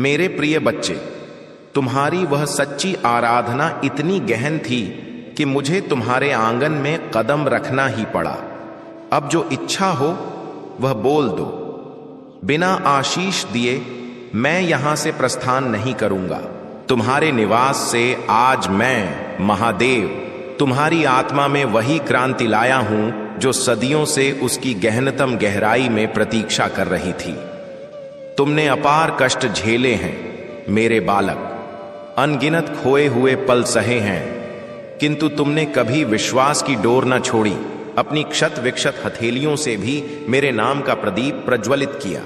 मेरे प्रिय बच्चे, तुम्हारी वह सच्ची आराधना इतनी गहन थी कि मुझे तुम्हारे आंगन में कदम रखना ही पड़ा। अब जो इच्छा हो वह बोल दो। बिना आशीष दिए मैं यहां से प्रस्थान नहीं करूंगा। तुम्हारे निवास से आज मैं महादेव तुम्हारी आत्मा में वही क्रांति लाया हूं जो सदियों से उसकी गहनतम गहराई में प्रतीक्षा कर रही थी। तुमने अपार कष्ट झेले हैं मेरे बालक, अनगिनत खोए हुए पल सहे हैं, किंतु तुमने कभी विश्वास की डोर न छोड़ी। अपनी क्षत विक्षत हथेलियों से भी मेरे नाम का प्रदीप प्रज्वलित किया।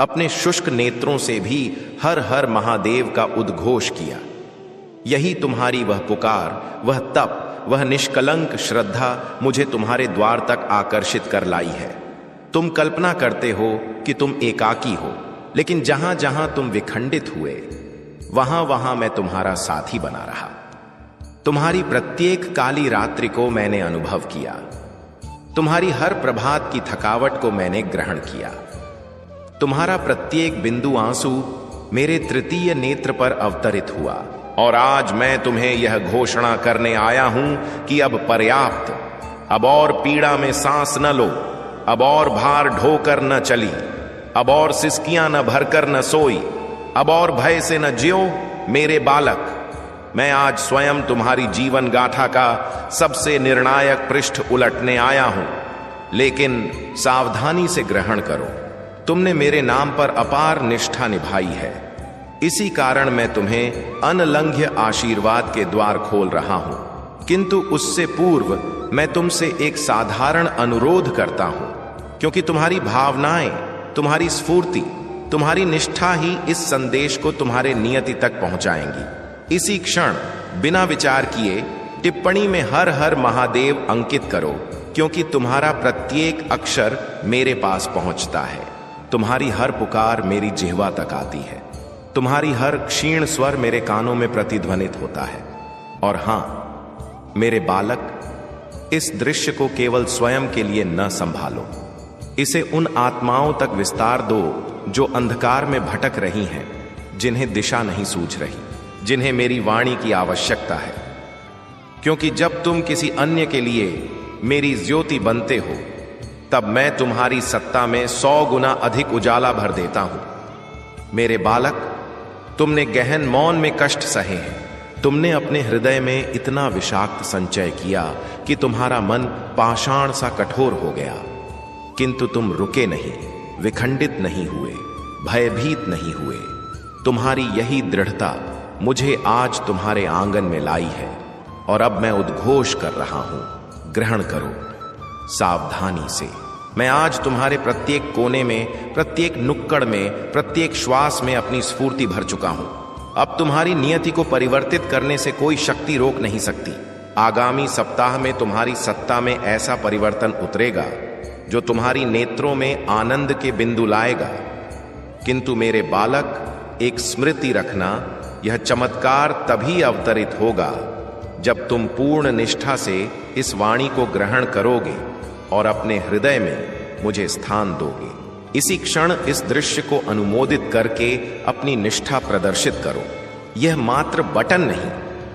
अपने शुष्क नेत्रों से भी हर हर महादेव का उद्घोष किया। यही तुम्हारी वह पुकार, वह तप, वह निष्कलंक श्रद्धा मुझे तुम्हारे द्वार तक आकर्षित कर लाई है। तुम कल्पना करते हो कि तुम एकाकी हो, लेकिन जहां जहां तुम विखंडित हुए वहां वहां मैं तुम्हारा साथी बना रहा। तुम्हारी प्रत्येक काली रात्रि को मैंने अनुभव किया। तुम्हारी हर प्रभात की थकावट को मैंने ग्रहण किया। तुम्हारा प्रत्येक बिंदु आंसू मेरे तृतीय नेत्र पर अवतरित हुआ। और आज मैं तुम्हें यह घोषणा करने आया हूं कि अब पर्याप्त। अब और पीड़ा में सांस न लो, अब और भार ढोकर न चली, अब और सिसकियां न भरकर न सोई, अब और भय से न जियो मेरे बालक। मैं आज स्वयं तुम्हारी जीवन गाथा का सबसे निर्णायक पृष्ठ उलटने आया हूं, लेकिन सावधानी से ग्रहण करो। तुमने मेरे नाम पर अपार निष्ठा निभाई है, इसी कारण मैं तुम्हें अनलंघ्य आशीर्वाद के द्वार खोल रहा हूं। किंतु उससे पूर्व मैं तुमसे एक साधारण अनुरोध करता हूं, क्योंकि तुम्हारी भावनाएं, तुम्हारी स्फूर्ति, तुम्हारी निष्ठा ही इस संदेश को तुम्हारे नियति तक पहुंचाएंगी। इसी क्षण बिना विचार किए टिप्पणी में हर हर महादेव अंकित करो, क्योंकि तुम्हारा प्रत्येक अक्षर मेरे पास पहुंचता है। तुम्हारी हर पुकार मेरी जिह्वा तक आती है। तुम्हारी हर क्षीण स्वर मेरे कानों में प्रतिध्वनित होता है। और हां मेरे बालक, इस दृश्य को केवल स्वयं के लिए न संभालो, इसे उन आत्माओं तक विस्तार दो जो अंधकार में भटक रही हैं, जिन्हें दिशा नहीं सूझ रही, जिन्हें मेरी वाणी की आवश्यकता है। क्योंकि जब तुम किसी अन्य के लिए मेरी ज्योति बनते हो, तब मैं तुम्हारी सत्ता में 100 गुना अधिक उजाला भर देता हूं। मेरे बालक, तुमने गहन मौन में कष्ट सहे हैं। तुमने अपने हृदय में इतना विषाक्त संचय किया कि तुम्हारा मन पाषाण सा कठोर हो गया, किंतु तुम रुके नहीं, विखंडित नहीं हुए, भयभीत नहीं हुए। तुम्हारी यही दृढ़ता मुझे आज तुम्हारे आंगन में लाई है, और अब मैं उद्घोष कर रहा हूं, ग्रहण करो सावधानी से। मैं आज तुम्हारे प्रत्येक कोने में, प्रत्येक नुक्कड़ में, प्रत्येक श्वास में अपनी स्फूर्ति भर चुका हूं। अब तुम्हारी नियति को परिवर्तित करने से कोई शक्ति रोक नहीं सकती। आगामी सप्ताह में तुम्हारी सत्ता में ऐसा परिवर्तन उतरेगा जो तुम्हारी नेत्रों में आनंद के बिंदु लाएगा। किंतु मेरे बालक, एक स्मृति रखना, यह चमत्कार तभी अवतरित होगा जब तुम पूर्ण निष्ठा से इस वाणी को ग्रहण करोगे और अपने हृदय में मुझे स्थान दोगे। इसी क्षण इस दृश्य को अनुमोदित करके अपनी निष्ठा प्रदर्शित करो। यह मात्र बटन नहीं,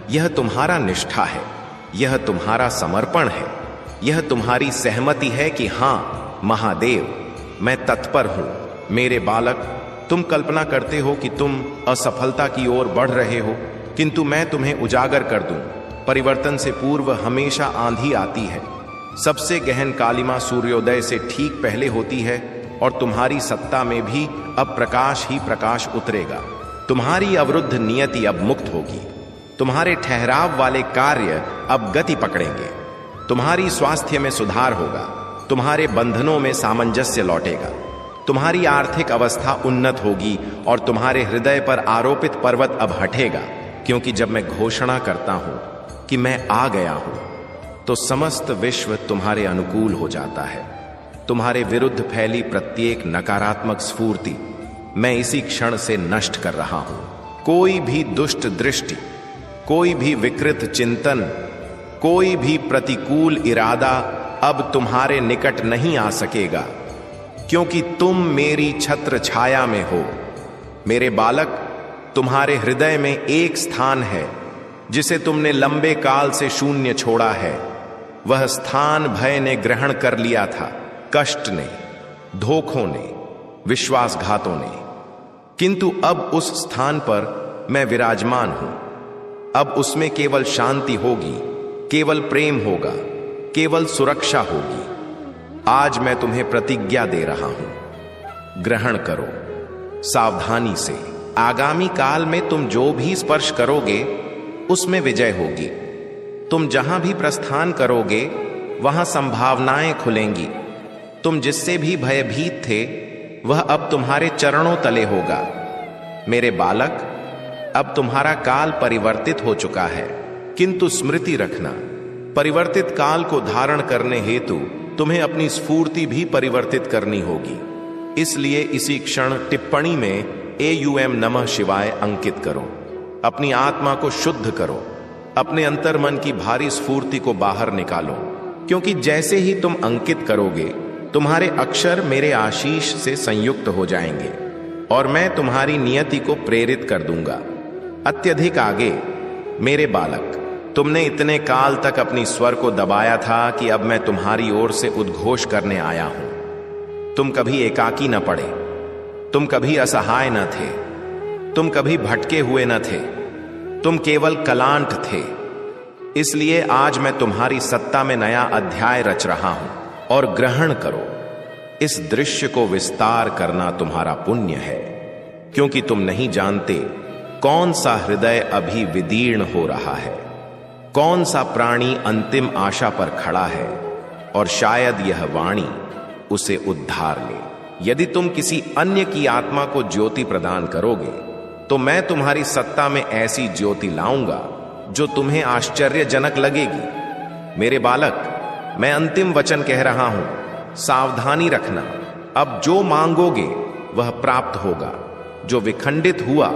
यह तुम्हारा निष्ठा है, यह तुम्हारा समर्पण है, यह तुम्हारी सहमति है कि हां महादेव, मैं तत्पर हूं। मेरे बालक, तुम कल्पना करते हो कि तुम असफलता की ओर बढ़ रहे हो, किंतु मैं तुम्हें उजागर कर दूं। परिवर्तन से पूर्व हमेशा आंधी आती है। सबसे गहन कालिमा सूर्योदय से ठीक पहले होती है, और तुम्हारी सत्ता में भी अब प्रकाश ही प्रकाश उतरेगा। तुम्हारी अवरुद्ध नियति अब मुक्त होगी। तुम्हारे ठहराव वाले कार्य अब गति पकड़ेंगे। तुम्हारी स्वास्थ्य में सुधार होगा। तुम्हारे बंधनों में सामंजस्य लौटेगा। तुम्हारी आर्थिक अवस्था उन्नत होगी, और तुम्हारे हृदय पर आरोपित पर्वत अब हटेगा। क्योंकि जब मैं घोषणा करता हूं कि मैं आ गया हूं, तो समस्त विश्व तुम्हारे अनुकूल हो जाता है। तुम्हारे विरुद्ध फैली प्रत्येक नकारात्मक स्फूर्ति मैं इसी क्षण से नष्ट कर रहा हूं। कोई भी दुष्ट दृष्टि, कोई भी विकृत चिंतन, कोई भी प्रतिकूल इरादा अब तुम्हारे निकट नहीं आ सकेगा, क्योंकि तुम मेरी छत्र छाया में हो। मेरे बालक, तुम्हारे हृदय में एक स्थान है जिसे तुमने लंबे काल से शून्य छोड़ा है। वह स्थान भय ने ग्रहण कर लिया था, कष्ट ने, धोखों ने, विश्वासघातों ने। किंतु अब उस स्थान पर मैं विराजमान हूं। अब उसमें केवल शांति होगी, केवल प्रेम होगा, केवल सुरक्षा होगी। आज मैं तुम्हें प्रतिज्ञा दे रहा हूं, ग्रहण करो सावधानी से। आगामी काल में तुम जो भी स्पर्श करोगे उसमें विजय होगी। तुम जहां भी प्रस्थान करोगे वहां संभावनाएं खुलेंगी। तुम जिससे भी भयभीत थे वह अब तुम्हारे चरणों तले होगा। मेरे बालक, अब तुम्हारा काल परिवर्तित हो चुका है, किंतु स्मृति रखना, परिवर्तित काल को धारण करने हेतु तुम्हें अपनी स्फूर्ति भी परिवर्तित करनी होगी। इसलिए इसी क्षण टिप्पणी में AUM नमः शिवाय अंकित करो। अपनी आत्मा को शुद्ध करो, अपने अंतर्मन की भारी स्फूर्ति को बाहर निकालो, क्योंकि जैसे ही तुम अंकित करोगे तुम्हारे अक्षर मेरे आशीष से संयुक्त हो जाएंगे और मैं तुम्हारी नियति को प्रेरित कर दूंगा। अत्यधिक आगे मेरे बालक, तुमने इतने काल तक अपनी स्वर को दबाया था कि अब मैं तुम्हारी ओर से उद्घोष करने आया हूं। तुम कभी एकाकी न पड़े, तुम कभी असहाय न थे, तुम कभी भटके हुए न थे, तुम केवल कलांट थे। इसलिए आज मैं तुम्हारी सत्ता में नया अध्याय रच रहा हूं और ग्रहण करो। इस दृश्य को विस्तार करना तुम्हारा पुण्य है, क्योंकि तुम नहीं जानते कौन सा हृदय अभी विदीर्ण हो रहा है, कौन सा प्राणी अंतिम आशा पर खड़ा है, और शायद यह वाणी उसे उद्धार ले। यदि तुम किसी अन्य की आत्मा को ज्योति प्रदान करोगे तो मैं तुम्हारी सत्ता में ऐसी ज्योति लाऊंगा जो तुम्हें आश्चर्यजनक लगेगी। मेरे बालक, मैं अंतिम वचन कह रहा हूं, सावधानी रखना। अब जो मांगोगे वह प्राप्त होगा, जो विखंडित हुआ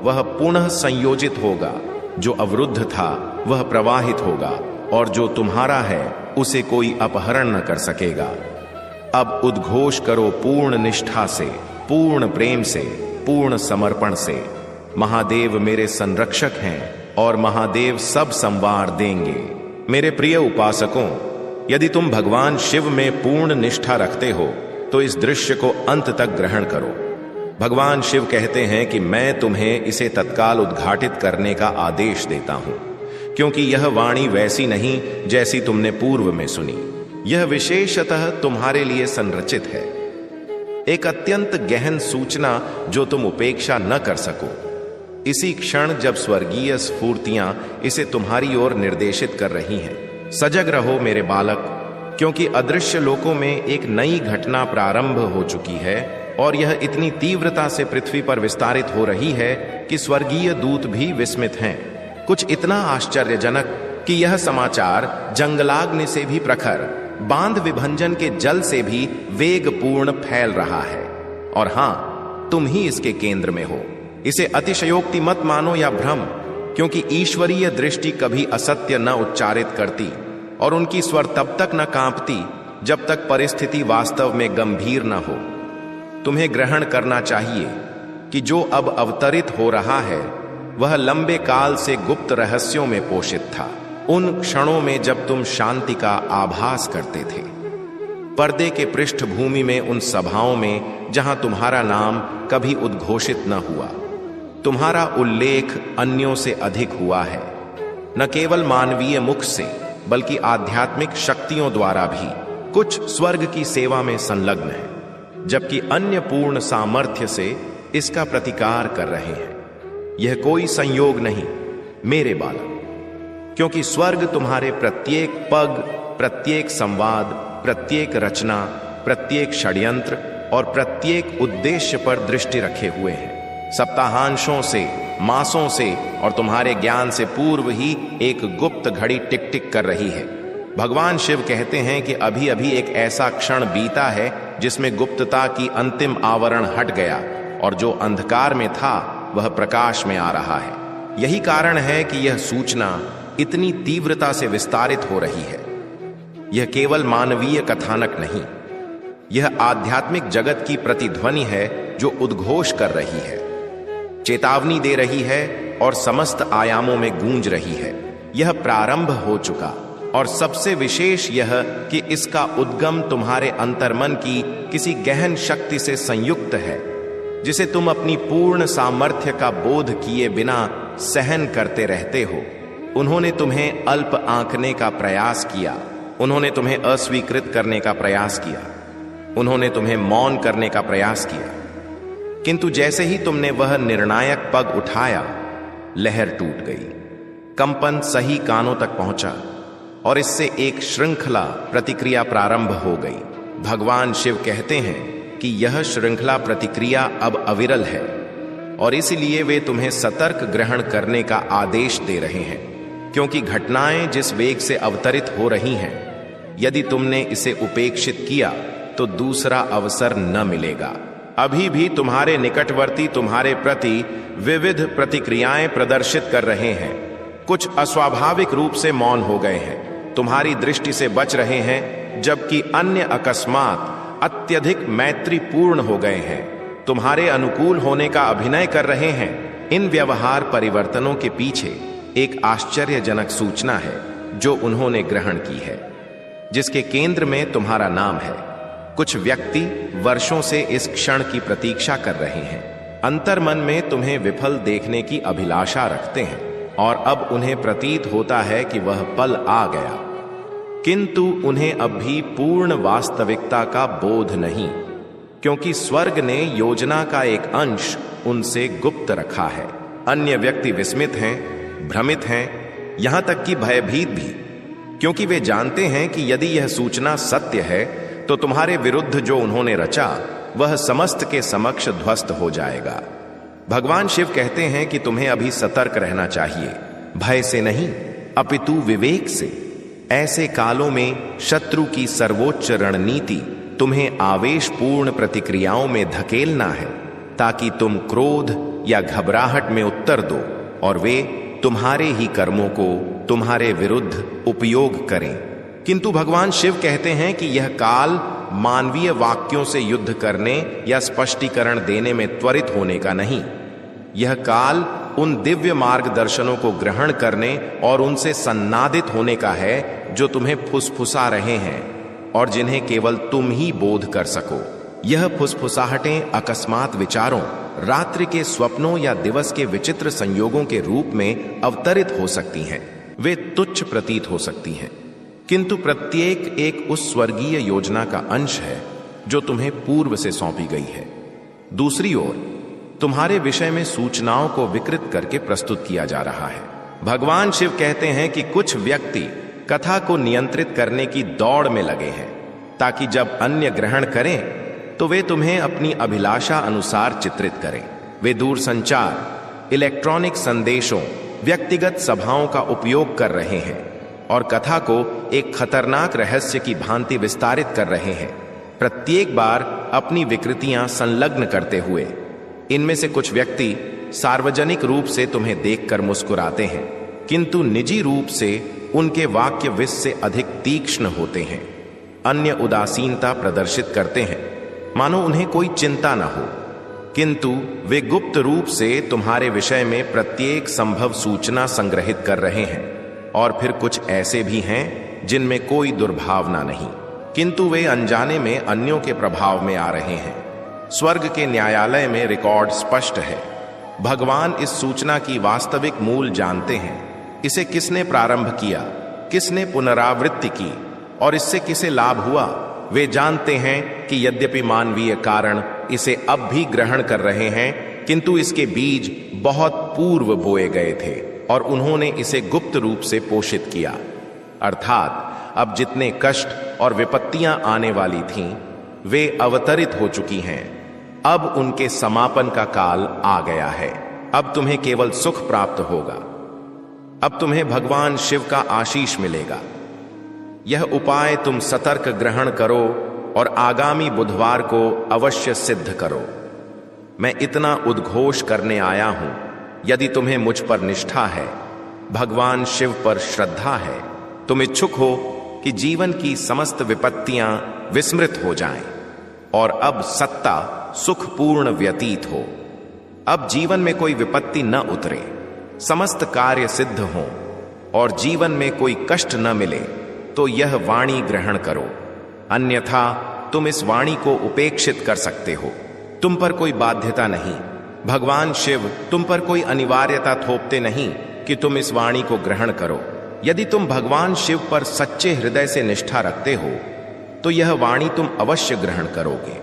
वह पुनः संयोजित होगा, जो अवरुद्ध था वह प्रवाहित होगा, और जो तुम्हारा है उसे कोई अपहरण न कर सकेगा। अब उद्घोष करो पूर्ण निष्ठा से, पूर्ण प्रेम से, पूर्ण समर्पण से। महादेव मेरे संरक्षक हैं और महादेव सब संवार देंगे। मेरे प्रिय उपासकों, यदि तुम भगवान शिव में पूर्ण निष्ठा रखते हो तो इस दृश्य को अंत तक ग्रहण करो। भगवान शिव कहते हैं कि मैं तुम्हें इसे तत्काल उद्घाटित करने का आदेश देता हूं, क्योंकि यह वाणी वैसी नहीं जैसी तुमने पूर्व में सुनी। यह विशेषतः तुम्हारे लिए संरचित है, एक अत्यंत गहन सूचना जो तुम उपेक्षा न कर सको। इसी क्षण जब स्वर्गीय स्फूर्तियां इसे तुम्हारी ओर निर्देशित कर रही हैं। सजग रहो मेरे बालक, क्योंकि अदृश्य लोकों में एक नई घटना प्रारंभ हो चुकी है और यह इतनी तीव्रता से पृथ्वी पर विस्तारित हो रही है कि स्वर्गीय दूत भी विस्मित हैं। कुछ इतना आश्चर्यजनक कि यह समाचार जंगलाग्नि से भी प्रखर, बांध विभंजन के जल से भी वेगपूर्ण फैल रहा है। और हां, तुम ही इसके केंद्र में हो। इसे अतिशयोक्ति मत मानो या भ्रम, क्योंकि ईश्वरीय दृष्टि कभी असत्य न उच्चारित करती और उनकी स्वर तब तक न कांपती जब तक परिस्थिति वास्तव में गंभीर न हो। तुम्हें ग्रहण करना चाहिए कि जो अब अवतरित हो रहा है वह लंबे काल से गुप्त रहस्यों में पोषित था। उन क्षणों में जब तुम शांति का आभास करते थे, पर्दे के पृष्ठभूमि में, उन सभाओं में जहां तुम्हारा नाम कभी उद्घोषित न हुआ, तुम्हारा उल्लेख अन्यों से अधिक हुआ है। न केवल मानवीय मुख से बल्कि आध्यात्मिक शक्तियों द्वारा भी कुछ स्वर्ग की सेवा में संलग्न है, जबकि अन्य पूर्ण सामर्थ्य से इसका प्रतिकार कर रहे हैं। यह कोई संयोग नहीं मेरे बालक, क्योंकि स्वर्ग तुम्हारे प्रत्येक पग, प्रत्येक संवाद, प्रत्येक रचना, प्रत्येक षड्यंत्र और प्रत्येक उद्देश्य पर दृष्टि रखे हुए हैं। सप्ताहांशों से, मासों से और तुम्हारे ज्ञान से पूर्व ही एक गुप्त घड़ी टिक टिक कर रही है। भगवान शिव कहते हैं कि अभी अभी एक ऐसा क्षण बीता है जिसमें गुप्तता की अंतिम आवरण हट गया और जो अंधकार में था वह प्रकाश में आ रहा है। यही कारण है कि यह सूचना इतनी तीव्रता से विस्तारित हो रही है। यह केवल मानवीय कथानक नहीं, यह आध्यात्मिक जगत की प्रतिध्वनि है जो उद्घोष कर रही है। चेतावनी दे रही है और समस्त आयामों में गूंज रही है। यह प्रारंभ हो चुका, और सबसे विशेष यह कि इसका उद्गम तुम्हारे अंतर्मन की किसी गहन शक्ति से संयुक्त है, जिसे तुम अपनी पूर्ण सामर्थ्य का बोध किए बिना सहन करते रहते हो। उन्होंने तुम्हें अल्प आंकने का प्रयास किया, उन्होंने तुम्हें अस्वीकृत करने का प्रयास किया, उन्होंने तुम्हें मौन करने का प्रयास किया, किंतु जैसे ही तुमने वह निर्णायक पग उठाया, लहर टूट गई, कंपन सही कानों तक पहुंचा और इससे एक श्रृंखला प्रतिक्रिया प्रारंभ हो गई। भगवान शिव कहते हैं कि यह श्रृंखला प्रतिक्रिया अब अविरल है, और इसलिए वे तुम्हें सतर्क ग्रहण करने का आदेश दे रहे हैं, क्योंकि घटनाएं जिस वेग से अवतरित हो रही हैं, यदि तुमने इसे उपेक्षित किया तो दूसरा अवसर न मिलेगा। अभी भी तुम्हारे निकटवर्ती तुम्हारे प्रति विविध प्रतिक्रियाएं प्रदर्शित कर रहे हैं। कुछ अस्वाभाविक रूप से मौन हो गए हैं, तुम्हारी दृष्टि से बच रहे हैं, जबकि अन्य अकस्मात अत्यधिक मैत्रीपूर्ण हो गए हैं, तुम्हारे अनुकूल होने का अभिनय कर रहे हैं। इन व्यवहार परिवर्तनों के पीछे एक आश्चर्यजनक सूचना है जो उन्होंने ग्रहण की है, जिसके केंद्र में तुम्हारा नाम है। कुछ व्यक्ति वर्षों से इस क्षण की प्रतीक्षा कर रहे हैं, अंतर्मन में तुम्हें विफल देखने की अभिलाषा रखते हैं, और अब उन्हें प्रतीत होता है कि वह पल आ गया, किंतु उन्हें अब भी पूर्ण वास्तविकता का बोध नहीं, क्योंकि स्वर्ग ने योजना का एक अंश उनसे गुप्त रखा है। अन्य व्यक्ति विस्मित हैं, भ्रमित हैं, यहां तक कि भयभीत भी, क्योंकि वे जानते हैं कि यदि यह सूचना सत्य है तो तुम्हारे विरुद्ध जो उन्होंने रचा वह समस्त के समक्ष ध्वस्त हो जाएगा। भगवान शिव कहते हैं कि तुम्हें अभी सतर्क रहना चाहिए, भय से नहीं अपितु विवेक से। ऐसे कालों में शत्रु की सर्वोच्च रणनीति तुम्हें आवेशपूर्ण प्रतिक्रियाओं में धकेलना है, ताकि तुम क्रोध या घबराहट में उत्तर दो और वे तुम्हारे ही कर्मों को तुम्हारे विरुद्ध उपयोग करें। किंतु भगवान शिव कहते हैं कि यह काल मानवीय वाक्यों से युद्ध करने या स्पष्टीकरण देने में त्वरित होने का नहीं। यह काल उन दिव्य मार्गदर्शनों को ग्रहण करने और उनसे सन्नादित होने का है जो तुम्हें फुसफुसा रहे हैं और जिन्हें केवल तुम ही बोध कर सको। यह फुसफुसाहटें अकस्मात विचारों, रात्रि के स्वप्नों या दिवस के विचित्र संयोगों के रूप में अवतरित हो सकती हैं। वे तुच्छ प्रतीत हो सकती हैं, किंतु प्रत्येक एक उस स्वर्गीय योजना का अंश है जो तुम्हें पूर्व से सौंपी गई है। दूसरी ओर तुम्हारे विषय में सूचनाओं को विकृत करके प्रस्तुत किया जा रहा है। भगवान शिव कहते हैं कि कुछ व्यक्ति कथा को नियंत्रित करने की दौड़ में लगे हैं, ताकि जब अन्य ग्रहण करें तो वे तुम्हें अपनी अभिलाषा अनुसार चित्रित करें। वे दूरसंचार, इलेक्ट्रॉनिक संदेशों, व्यक्तिगत सभाओं का उपयोग कर रहे हैं और कथा को एक खतरनाक रहस्य की भांति विस्तारित कर रहे हैं, प्रत्येक बार अपनी विकृतियां संलग्न करते हुए। इनमें से कुछ व्यक्ति सार्वजनिक रूप से तुम्हें देखकर मुस्कुराते हैं, किंतु निजी रूप से उनके वाक्य विष से अधिक तीक्ष्ण होते हैं। अन्य उदासीनता प्रदर्शित करते हैं, मानो उन्हें कोई चिंता न हो, किंतु वे गुप्त रूप से तुम्हारे विषय में प्रत्येक संभव सूचना संग्रहित कर रहे हैं। और फिर कुछ ऐसे भी हैं जिनमें कोई दुर्भावना नहीं, किंतु वे अनजाने में अन्यों के प्रभाव में आ रहे हैं। स्वर्ग के न्यायालय में रिकॉर्ड स्पष्ट है। भगवान इस सूचना की वास्तविक मूल जानते हैं। इसे किसने प्रारंभ किया, किसने पुनरावृत्ति की और इससे किसे लाभ हुआ। वे जानते हैं कि यद्यपि मानवीय कारण इसे अब भी ग्रहण कर रहे हैं, किंतु इसके बीज बहुत पूर्व बोए गए थे और उन्होंने इसे गुप्त रूप से पोषित किया। अर्थात अब जितने कष्ट और विपत्तियां आने वाली थीं, वे अवतरित हो चुकी हैं। अब उनके समापन का काल आ गया है। अब तुम्हें केवल सुख प्राप्त होगा। अब तुम्हें भगवान शिव का आशीष मिलेगा। यह उपाय तुम सतर्क ग्रहण करो और आगामी बुधवार को अवश्य सिद्ध करो। मैं इतना उद्घोष करने आया हूं, यदि तुम्हें मुझ पर निष्ठा है, भगवान शिव पर श्रद्धा है, तुम इच्छुक हो कि जीवन की समस्त विपत्तियां विस्मृत हो जाएं और अब सत्ता सुखपूर्ण व्यतीत हो। अब जीवन में कोई विपत्ति न उतरे, समस्त कार्य सिद्ध हों और जीवन में कोई कष्ट न मिले, तो यह वाणी ग्रहण करो, अन्यथा तुम इस वाणी को उपेक्षित कर सकते हो। तुम पर कोई बाध्यता नहीं, भगवान शिव तुम पर कोई अनिवार्यता थोपते नहीं कि तुम इस वाणी को ग्रहण करो। यदि तुम भगवान शिव पर सच्चे हृदय से निष्ठा रखते हो तो यह वाणी तुम अवश्य ग्रहण करोगे।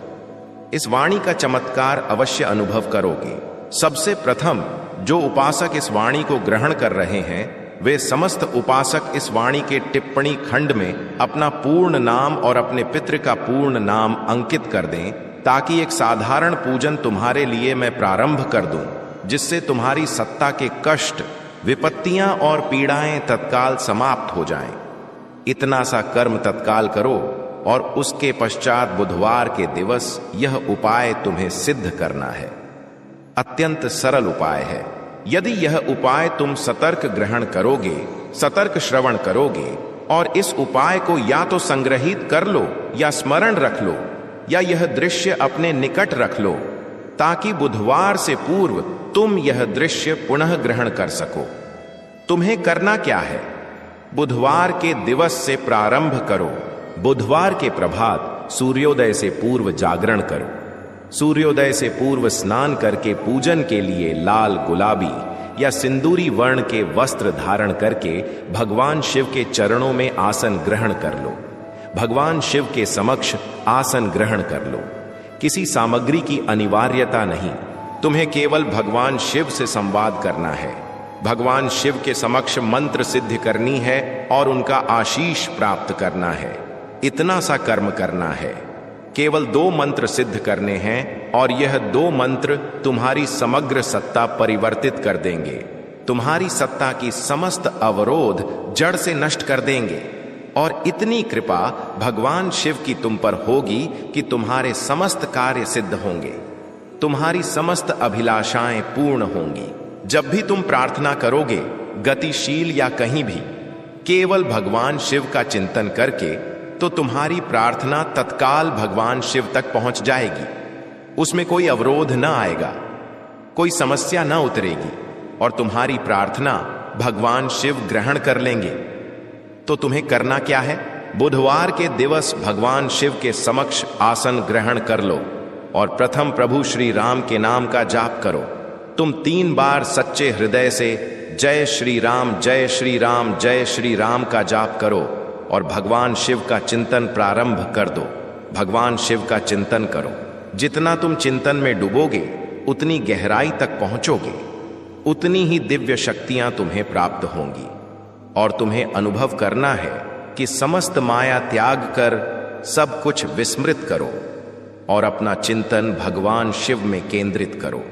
इस वाणी का चमत्कार अवश्य अनुभव करोगे। सबसे प्रथम जो उपासक इस वाणी को ग्रहण कर रहे हैं, वे समस्त उपासक इस वाणी के टिप्पणी खंड में अपना पूर्ण नाम और अपने पितृ का पूर्ण नाम अंकित कर दें, ताकि एक साधारण पूजन तुम्हारे लिए मैं प्रारंभ कर दूं, जिससे तुम्हारी सत्ता के कष्ट, विपत्तियां और पीड़ाएं तत्काल समाप्त हो जाएं। इतना सा कर्म तत्काल करो और उसके पश्चात बुधवार के दिवस यह उपाय तुम्हें सिद्ध करना है। अत्यंत सरल उपाय है। यदि यह उपाय तुम सतर्क ग्रहण करोगे, सतर्क श्रवण करोगे और इस उपाय को या तो संग्रहित कर लो या स्मरण रख लो या यह दृश्य अपने निकट रख लो, ताकि बुधवार से पूर्व तुम यह दृश्य पुनः ग्रहण कर सको। तुम्हें करना क्या है? बुधवार के दिवस से प्रारंभ करो। बुधवार के प्रभात सूर्योदय से पूर्व जागरण करो। सूर्योदय से पूर्व स्नान करके पूजन के लिए लाल, गुलाबी या सिंदूरी वर्ण के वस्त्र धारण करके भगवान शिव के चरणों में आसन ग्रहण कर लो। भगवान शिव के समक्ष आसन ग्रहण कर लो। किसी सामग्री की अनिवार्यता नहीं, तुम्हें केवल भगवान शिव से संवाद करना है। भगवान शिव के समक्ष मंत्र सिद्ध करनी है और उनका आशीष प्राप्त करना है। इतना सा कर्म करना है। केवल 2 मंत्र सिद्ध करने हैं और यह 2 मंत्र तुम्हारी समग्र सत्ता परिवर्तित कर देंगे। तुम्हारी सत्ता की समस्त अवरोध जड़ से नष्ट कर देंगे और इतनी कृपा भगवान शिव की तुम पर होगी कि तुम्हारे समस्त कार्य सिद्ध होंगे, तुम्हारी समस्त अभिलाषाएं पूर्ण होंगी। जब भी तुम प्रार्थना करोगे, गतिशील या कहीं भी, केवल भगवान शिव का चिंतन करके, तो तुम्हारी प्रार्थना तत्काल भगवान शिव तक पहुंच जाएगी। उसमें कोई अवरोध न आएगा, कोई समस्या न उतरेगी और तुम्हारी प्रार्थना भगवान शिव ग्रहण कर लेंगे। तो तुम्हें करना क्या है? बुधवार के दिवस भगवान शिव के समक्ष आसन ग्रहण कर लो और प्रथम प्रभु श्री राम के नाम का जाप करो। तुम 3 बार सच्चे हृदय से जय श्री राम, जय श्री राम, जय श्री राम का जाप करो और भगवान शिव का चिंतन प्रारंभ कर दो। भगवान शिव का चिंतन करो। जितना तुम चिंतन में डूबोगे, उतनी गहराई तक पहुंचोगे, उतनी ही दिव्य शक्तियां तुम्हें प्राप्त होंगी। और तुम्हें अनुभव करना है कि समस्त माया त्याग कर सब कुछ विस्मृत करो और अपना चिंतन भगवान शिव में केंद्रित करो।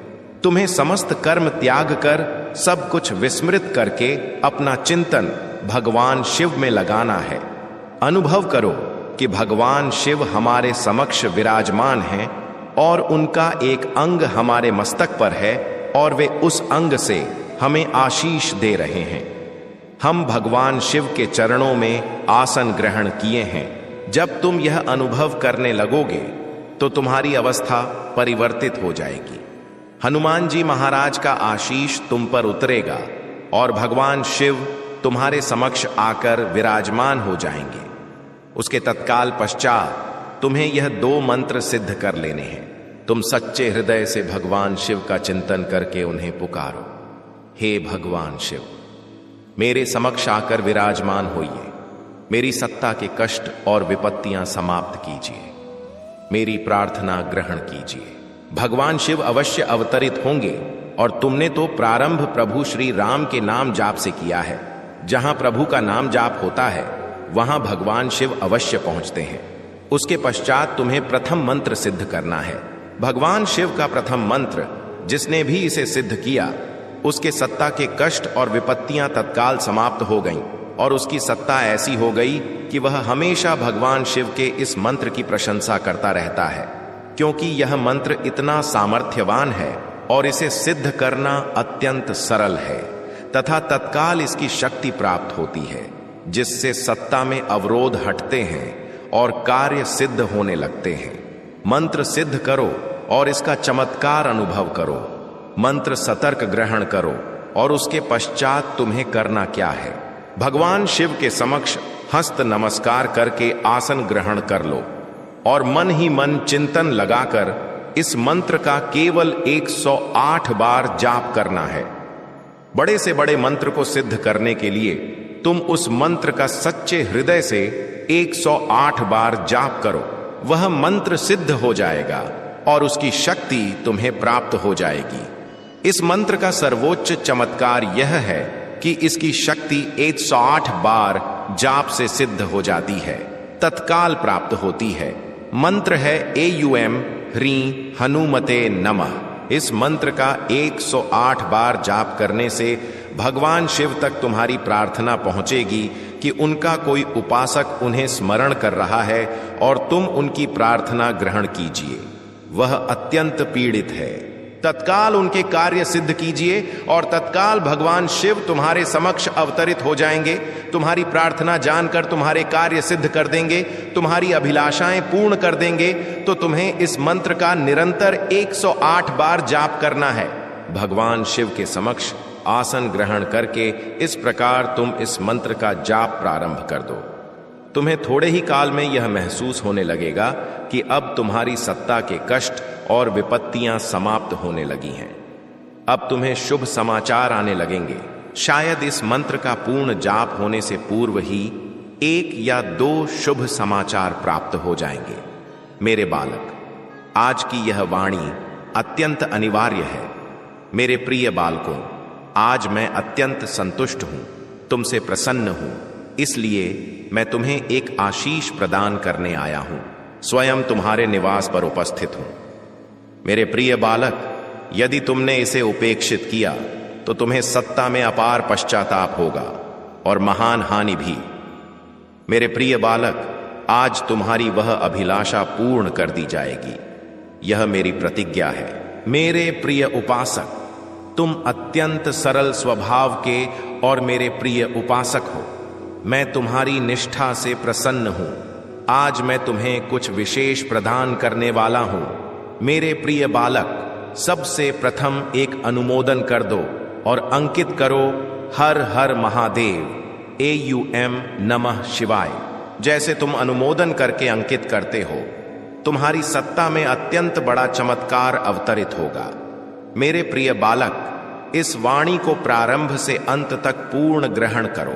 तुम्हें समस्त कर्म त्याग कर सब कुछ विस्मृत करके अपना चिंतन भगवान शिव में लगाना है। अनुभव करो कि भगवान शिव हमारे समक्ष विराजमान हैं और उनका एक अंग हमारे मस्तक पर है और वे उस अंग से हमें आशीष दे रहे हैं। हम भगवान शिव के चरणों में आसन ग्रहण किए हैं। जब तुम यह अनुभव करने लगोगे तो तुम्हारी अवस्था परिवर्तित हो जाएगी। हनुमान जी महाराज का आशीष तुम पर उतरेगा और भगवान शिव तुम्हारे समक्ष आकर विराजमान हो जाएंगे। उसके तत्काल पश्चात तुम्हें यह 2 मंत्र सिद्ध कर लेने हैं। तुम सच्चे हृदय से भगवान शिव का चिंतन करके उन्हें पुकारो। हे भगवान शिव, मेरे समक्ष आकर विराजमान होइए। मेरी सत्ता के कष्ट और विपत्तियां समाप्त कीजिए। मेरी प्रार्थना ग्रहण कीजिए। भगवान शिव अवश्य अवतरित होंगे और तुमने तो प्रारंभ प्रभु श्री राम के नाम जाप से किया है। जहां प्रभु का नाम जाप होता है, वहां भगवान शिव अवश्य पहुंचते हैं। उसके पश्चात तुम्हें प्रथम मंत्र सिद्ध करना है। भगवान शिव का प्रथम मंत्र, जिसने भी इसे सिद्ध किया, उसके सत्ता के कष्ट और विपत्तियां तत्काल समाप्त हो गईं और उसकी सत्ता ऐसी हो गई कि वह हमेशा भगवान शिव के इस मंत्र की प्रशंसा करता रहता है, क्योंकि यह मंत्र इतना सामर्थ्यवान है और इसे सिद्ध करना अत्यंत सरल है तथा तत्काल इसकी शक्ति प्राप्त होती है, जिससे सत्ता में अवरोध हटते हैं और कार्य सिद्ध होने लगते हैं। मंत्र सिद्ध करो और इसका चमत्कार अनुभव करो। मंत्र सतर्क ग्रहण करो और उसके पश्चात तुम्हें करना क्या है। भगवान शिव के समक्ष हस्त नमस्कार करके आसन ग्रहण कर लो और मन ही मन चिंतन लगाकर इस मंत्र का केवल 108 बार जाप करना है। बड़े से बड़े मंत्र को सिद्ध करने के लिए तुम उस मंत्र का सच्चे हृदय से 108 बार जाप करो। वह मंत्र सिद्ध हो जाएगा और उसकी शक्ति तुम्हें प्राप्त हो जाएगी। इस मंत्र का सर्वोच्च चमत्कार यह है कि इसकी शक्ति 108 बार जाप से सिद्ध हो जाती है, तत्काल प्राप्त होती है। मंत्र है एयूएम ह्रीं हनुमते नमः। इस मंत्र का 108 बार जाप करने से भगवान शिव तक तुम्हारी प्रार्थना पहुंचेगी कि उनका कोई उपासक उन्हें स्मरण कर रहा है और तुम उनकी प्रार्थना ग्रहण कीजिए। वह अत्यंत पीड़ित है, तत्काल उनके कार्य सिद्ध कीजिए और तत्काल भगवान शिव तुम्हारे समक्ष अवतरित हो जाएंगे, तुम्हारी प्रार्थना जानकर तुम्हारे कार्य सिद्ध कर देंगे, तुम्हारी अभिलाषाएं पूर्ण कर देंगे। तो तुम्हें इस मंत्र का निरंतर 108 बार जाप करना है। भगवान शिव के समक्ष आसन ग्रहण करके इस प्रकार तुम इस मंत्र का जाप प्रारंभ कर दो। तुम्हें थोड़े ही काल में यह महसूस होने लगेगा कि अब तुम्हारी सत्ता के कष्ट और विपत्तियां समाप्त होने लगी हैं। अब तुम्हें शुभ समाचार आने लगेंगे। शायद इस मंत्र का पूर्ण जाप होने से पूर्व ही 1 या 2 शुभ समाचार प्राप्त हो जाएंगे। मेरे बालक, आज की यह वाणी अत्यंत अनिवार्य है। मेरे प्रिय बालकों, आज मैं अत्यंत संतुष्ट हूं, तुमसे प्रसन्न हूं, इसलिए मैं तुम्हें एक आशीष प्रदान करने आया हूं। स्वयं तुम्हारे निवास पर उपस्थित हूं। मेरे प्रिय बालक, यदि तुमने इसे उपेक्षित किया तो तुम्हें सत्ता में अपार पश्चाताप होगा और महान हानि भी। मेरे प्रिय बालक, आज तुम्हारी वह अभिलाषा पूर्ण कर दी जाएगी, यह मेरी प्रतिज्ञा है। मेरे प्रिय उपासक, तुम अत्यंत सरल स्वभाव के और मेरे प्रिय उपासक हो। मैं तुम्हारी निष्ठा से प्रसन्न हूं। आज मैं तुम्हें कुछ विशेष प्रदान करने वाला हूं। मेरे प्रिय बालक, सबसे प्रथम एक अनुमोदन कर दो और अंकित करो हर हर महादेव एयूएम नमः शिवाय। जैसे तुम अनुमोदन करके अंकित करते हो, तुम्हारी सत्ता में अत्यंत बड़ा चमत्कार अवतरित होगा। मेरे प्रिय बालक, इस वाणी को प्रारंभ से अंत तक पूर्ण ग्रहण करो।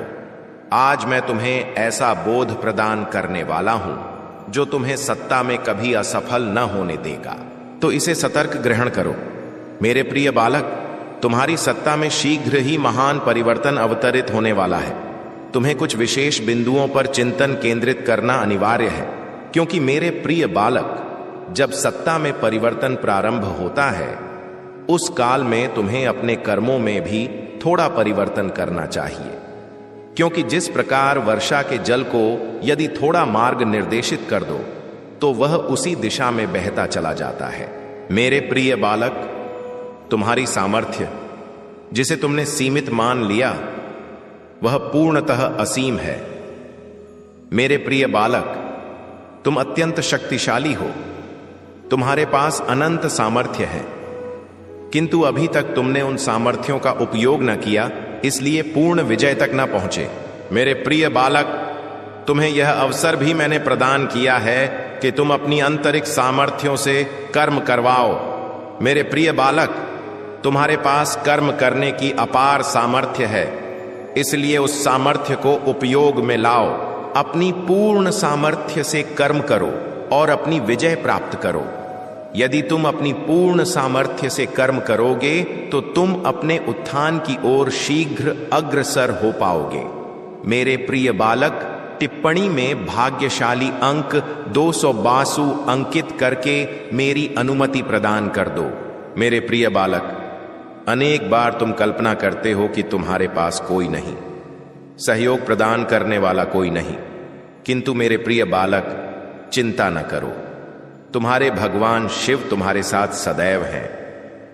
आज मैं तुम्हें ऐसा बोध प्रदान करने वाला हूं जो तुम्हें सत्ता में कभी असफल न होने देगा, तो इसे सतर्क ग्रहण करो। मेरे प्रिय बालक, तुम्हारी सत्ता में शीघ्र ही महान परिवर्तन अवतरित होने वाला है। तुम्हें कुछ विशेष बिंदुओं पर चिंतन केंद्रित करना अनिवार्य है, क्योंकि मेरे प्रिय बालक, जब सत्ता में परिवर्तन प्रारंभ होता है उस काल में तुम्हें अपने कर्मों में भी थोड़ा परिवर्तन करना चाहिए। क्योंकि जिस प्रकार वर्षा के जल को यदि थोड़ा मार्ग निर्देशित कर दो तो वह उसी दिशा में बहता चला जाता है। मेरे प्रिय बालक, तुम्हारी सामर्थ्य जिसे तुमने सीमित मान लिया वह पूर्णतः असीम है। मेरे प्रिय बालक, तुम अत्यंत शक्तिशाली हो। तुम्हारे पास अनंत सामर्थ्य है, किंतु अभी तक तुमने उन सामर्थ्यों का उपयोग न किया, इसलिए पूर्ण विजय तक न पहुंचे। मेरे प्रिय बालक, तुम्हें यह अवसर भी मैंने प्रदान किया है कि तुम अपनी आंतरिक सामर्थ्यों से कर्म करवाओ। मेरे प्रिय बालक, तुम्हारे पास कर्म करने की अपार सामर्थ्य है, इसलिए उस सामर्थ्य को उपयोग में लाओ। अपनी पूर्ण सामर्थ्य से कर्म करो और अपनी विजय प्राप्त करो। यदि तुम अपनी पूर्ण सामर्थ्य से कर्म करोगे तो तुम अपने उत्थान की ओर शीघ्र अग्रसर हो पाओगे। मेरे प्रिय बालक, टिप्पणी में भाग्यशाली अंक 282 अंकित करके मेरी अनुमति प्रदान कर दो। मेरे प्रिय बालक, अनेक बार तुम कल्पना करते हो कि तुम्हारे पास कोई नहीं, सहयोग प्रदान करने वाला कोई नहीं, किंतु मेरे प्रिय बालक, चिंता न करो। तुम्हारे भगवान शिव तुम्हारे साथ सदैव हैं।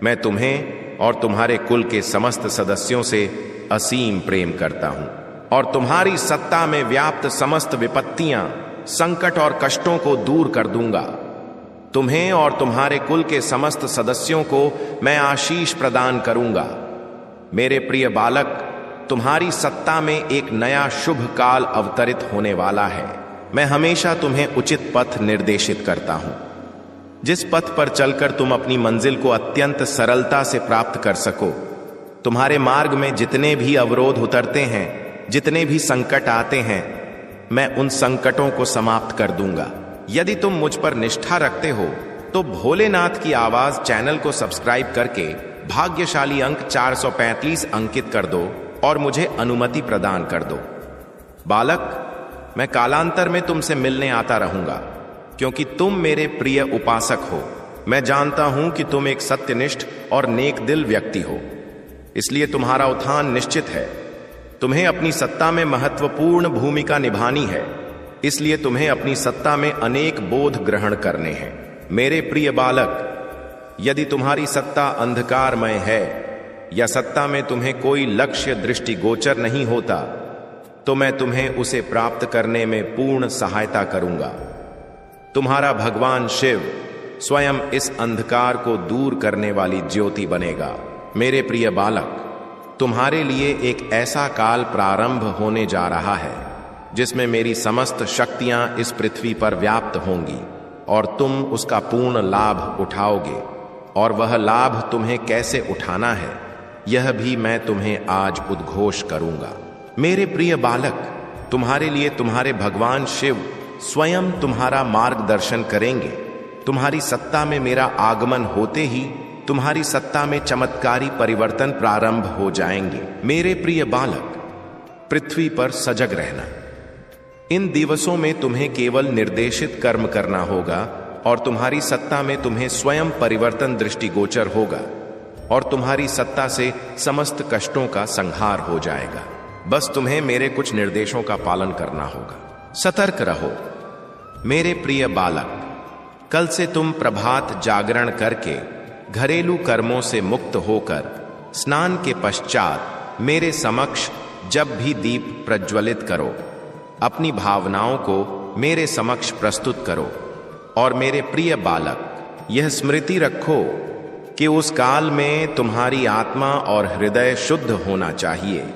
मैं तुम्हें और तुम्हारे कुल के समस्त सदस्यों से असीम प्रेम करता हूं और तुम्हारी सत्ता में व्याप्त समस्त विपत्तियां, संकट और कष्टों को दूर कर दूंगा। तुम्हें और तुम्हारे कुल के समस्त सदस्यों को मैं आशीष प्रदान करूंगा। मेरे प्रिय बालक, तुम्हारी सत्ता में एक नया शुभ काल अवतरित होने वाला है। मैं हमेशा तुम्हें उचित पथ निर्देशित करता हूं, जिस पथ पर चलकर तुम अपनी मंजिल को अत्यंत सरलता से प्राप्त कर सको। तुम्हारे मार्ग में जितने भी अवरोध उतरते हैं, जितने भी संकट आते हैं, मैं उन संकटों को समाप्त कर दूंगा। यदि तुम मुझ पर निष्ठा रखते हो तो भोलेनाथ की आवाज चैनल को सब्सक्राइब करके भाग्यशाली अंक 435 अंकित कर दो और मुझे अनुमति प्रदान कर दो। बालक, मैं कालांतर में तुमसे मिलने आता रहूंगा, क्योंकि तुम मेरे प्रिय उपासक हो। मैं जानता हूं कि तुम एक सत्यनिष्ठ और नेक दिल व्यक्ति हो, इसलिए तुम्हारा उत्थान निश्चित है। तुम्हें अपनी सत्ता में महत्वपूर्ण भूमिका निभानी है, इसलिए तुम्हें अपनी सत्ता में अनेक बोध ग्रहण करने हैं। मेरे प्रिय बालक, यदि तुम्हारी सत्ता अंधकारमय है या सत्ता में तुम्हें कोई लक्ष्य दृष्टिगोचर नहीं होता, तो मैं तुम्हें उसे प्राप्त करने में पूर्ण सहायता करूंगा। तुम्हारा भगवान शिव स्वयं इस अंधकार को दूर करने वाली ज्योति बनेगा। मेरे प्रिय बालक, तुम्हारे लिए एक ऐसा काल प्रारंभ होने जा रहा है जिसमें मेरी समस्त शक्तियां इस पृथ्वी पर व्याप्त होंगी और तुम उसका पूर्ण लाभ उठाओगे। और वह लाभ तुम्हें कैसे उठाना है, यह भी मैं तुम्हें आज उद्घोष करूंगा। मेरे प्रिय बालक, तुम्हारे लिए तुम्हारे भगवान शिव स्वयं तुम्हारा मार्गदर्शन करेंगे। तुम्हारी सत्ता में मेरा आगमन होते ही तुम्हारी सत्ता में चमत्कारी परिवर्तन प्रारंभ हो जाएंगे। मेरे प्रिय बालक, पृथ्वी पर सजग रहना। इन दिवसों में तुम्हें केवल निर्देशित कर्म करना होगा और तुम्हारी सत्ता में तुम्हें स्वयं परिवर्तन दृष्टिगोचर होगा और तुम्हारी सत्ता से समस्त कष्टों का संहार हो जाएगा। बस तुम्हें मेरे कुछ निर्देशों का पालन करना होगा। सतर्क रहो। मेरे प्रिय बालक, कल से तुम प्रभात जागरण करके घरेलू कर्मों से मुक्त होकर स्नान के पश्चात मेरे समक्ष जब भी दीप प्रज्वलित करो, अपनी भावनाओं को मेरे समक्ष प्रस्तुत करो। और मेरे प्रिय बालक, यह स्मृति रखो कि उस काल में तुम्हारी आत्मा और हृदय शुद्ध होना चाहिए,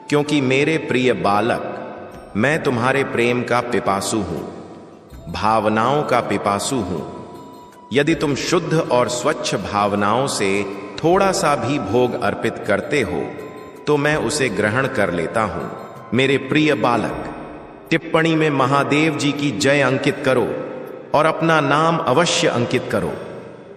क्योंकि मेरे प्रिय बालक, मैं तुम्हारे प्रेम का पिपासु हूं, भावनाओं का पिपासु हूं। यदि तुम शुद्ध और स्वच्छ भावनाओं से थोड़ा सा भी भोग अर्पित करते हो तो मैं उसे ग्रहण कर लेता हूं। मेरे प्रिय बालक, टिप्पणी में महादेव जी की जय अंकित करो और अपना नाम अवश्य अंकित करो।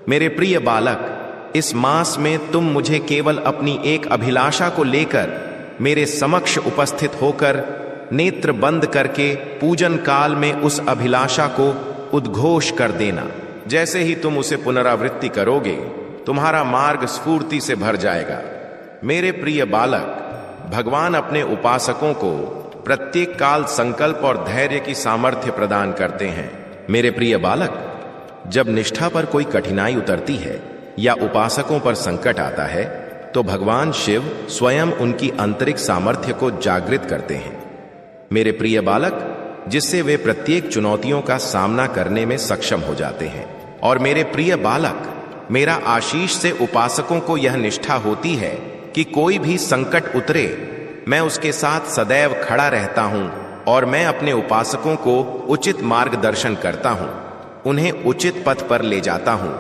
मेरे प्रिय बालक, इस मास में तुम मुझे केवल अपनी एक अभिलाषा को लेकर मेरे समक्ष उपस्थित होकर नेत्र बंद करके पूजन काल में उस अभिलाषा को उद्घोष कर देना। जैसे ही तुम उसे पुनरावृत्ति करोगे, तुम्हारा मार्ग स्फूर्ति से भर जाएगा। मेरे प्रिय बालक, भगवान अपने उपासकों को प्रत्येक काल संकल्प और धैर्य की सामर्थ्य प्रदान करते हैं। मेरे प्रिय बालक, जब निष्ठा पर कोई कठिनाई उतरती है या उपासकों पर संकट आता है, तो भगवान शिव स्वयं उनकी आंतरिक सामर्थ्य को जागृत करते हैं। मेरे प्रिय बालक, जिससे वे प्रत्येक चुनौतियों का सामना करने में सक्षम हो जाते हैं। और मेरे प्रिय बालक, मेरा आशीष से उपासकों को यह निष्ठा होती है कि कोई भी संकट उतरे, मैं उसके साथ सदैव खड़ा रहता हूं और मैं अपने उपासकों को उचित मार्गदर्शन करता हूं, उन्हें उचित पथ पर ले जाता हूं।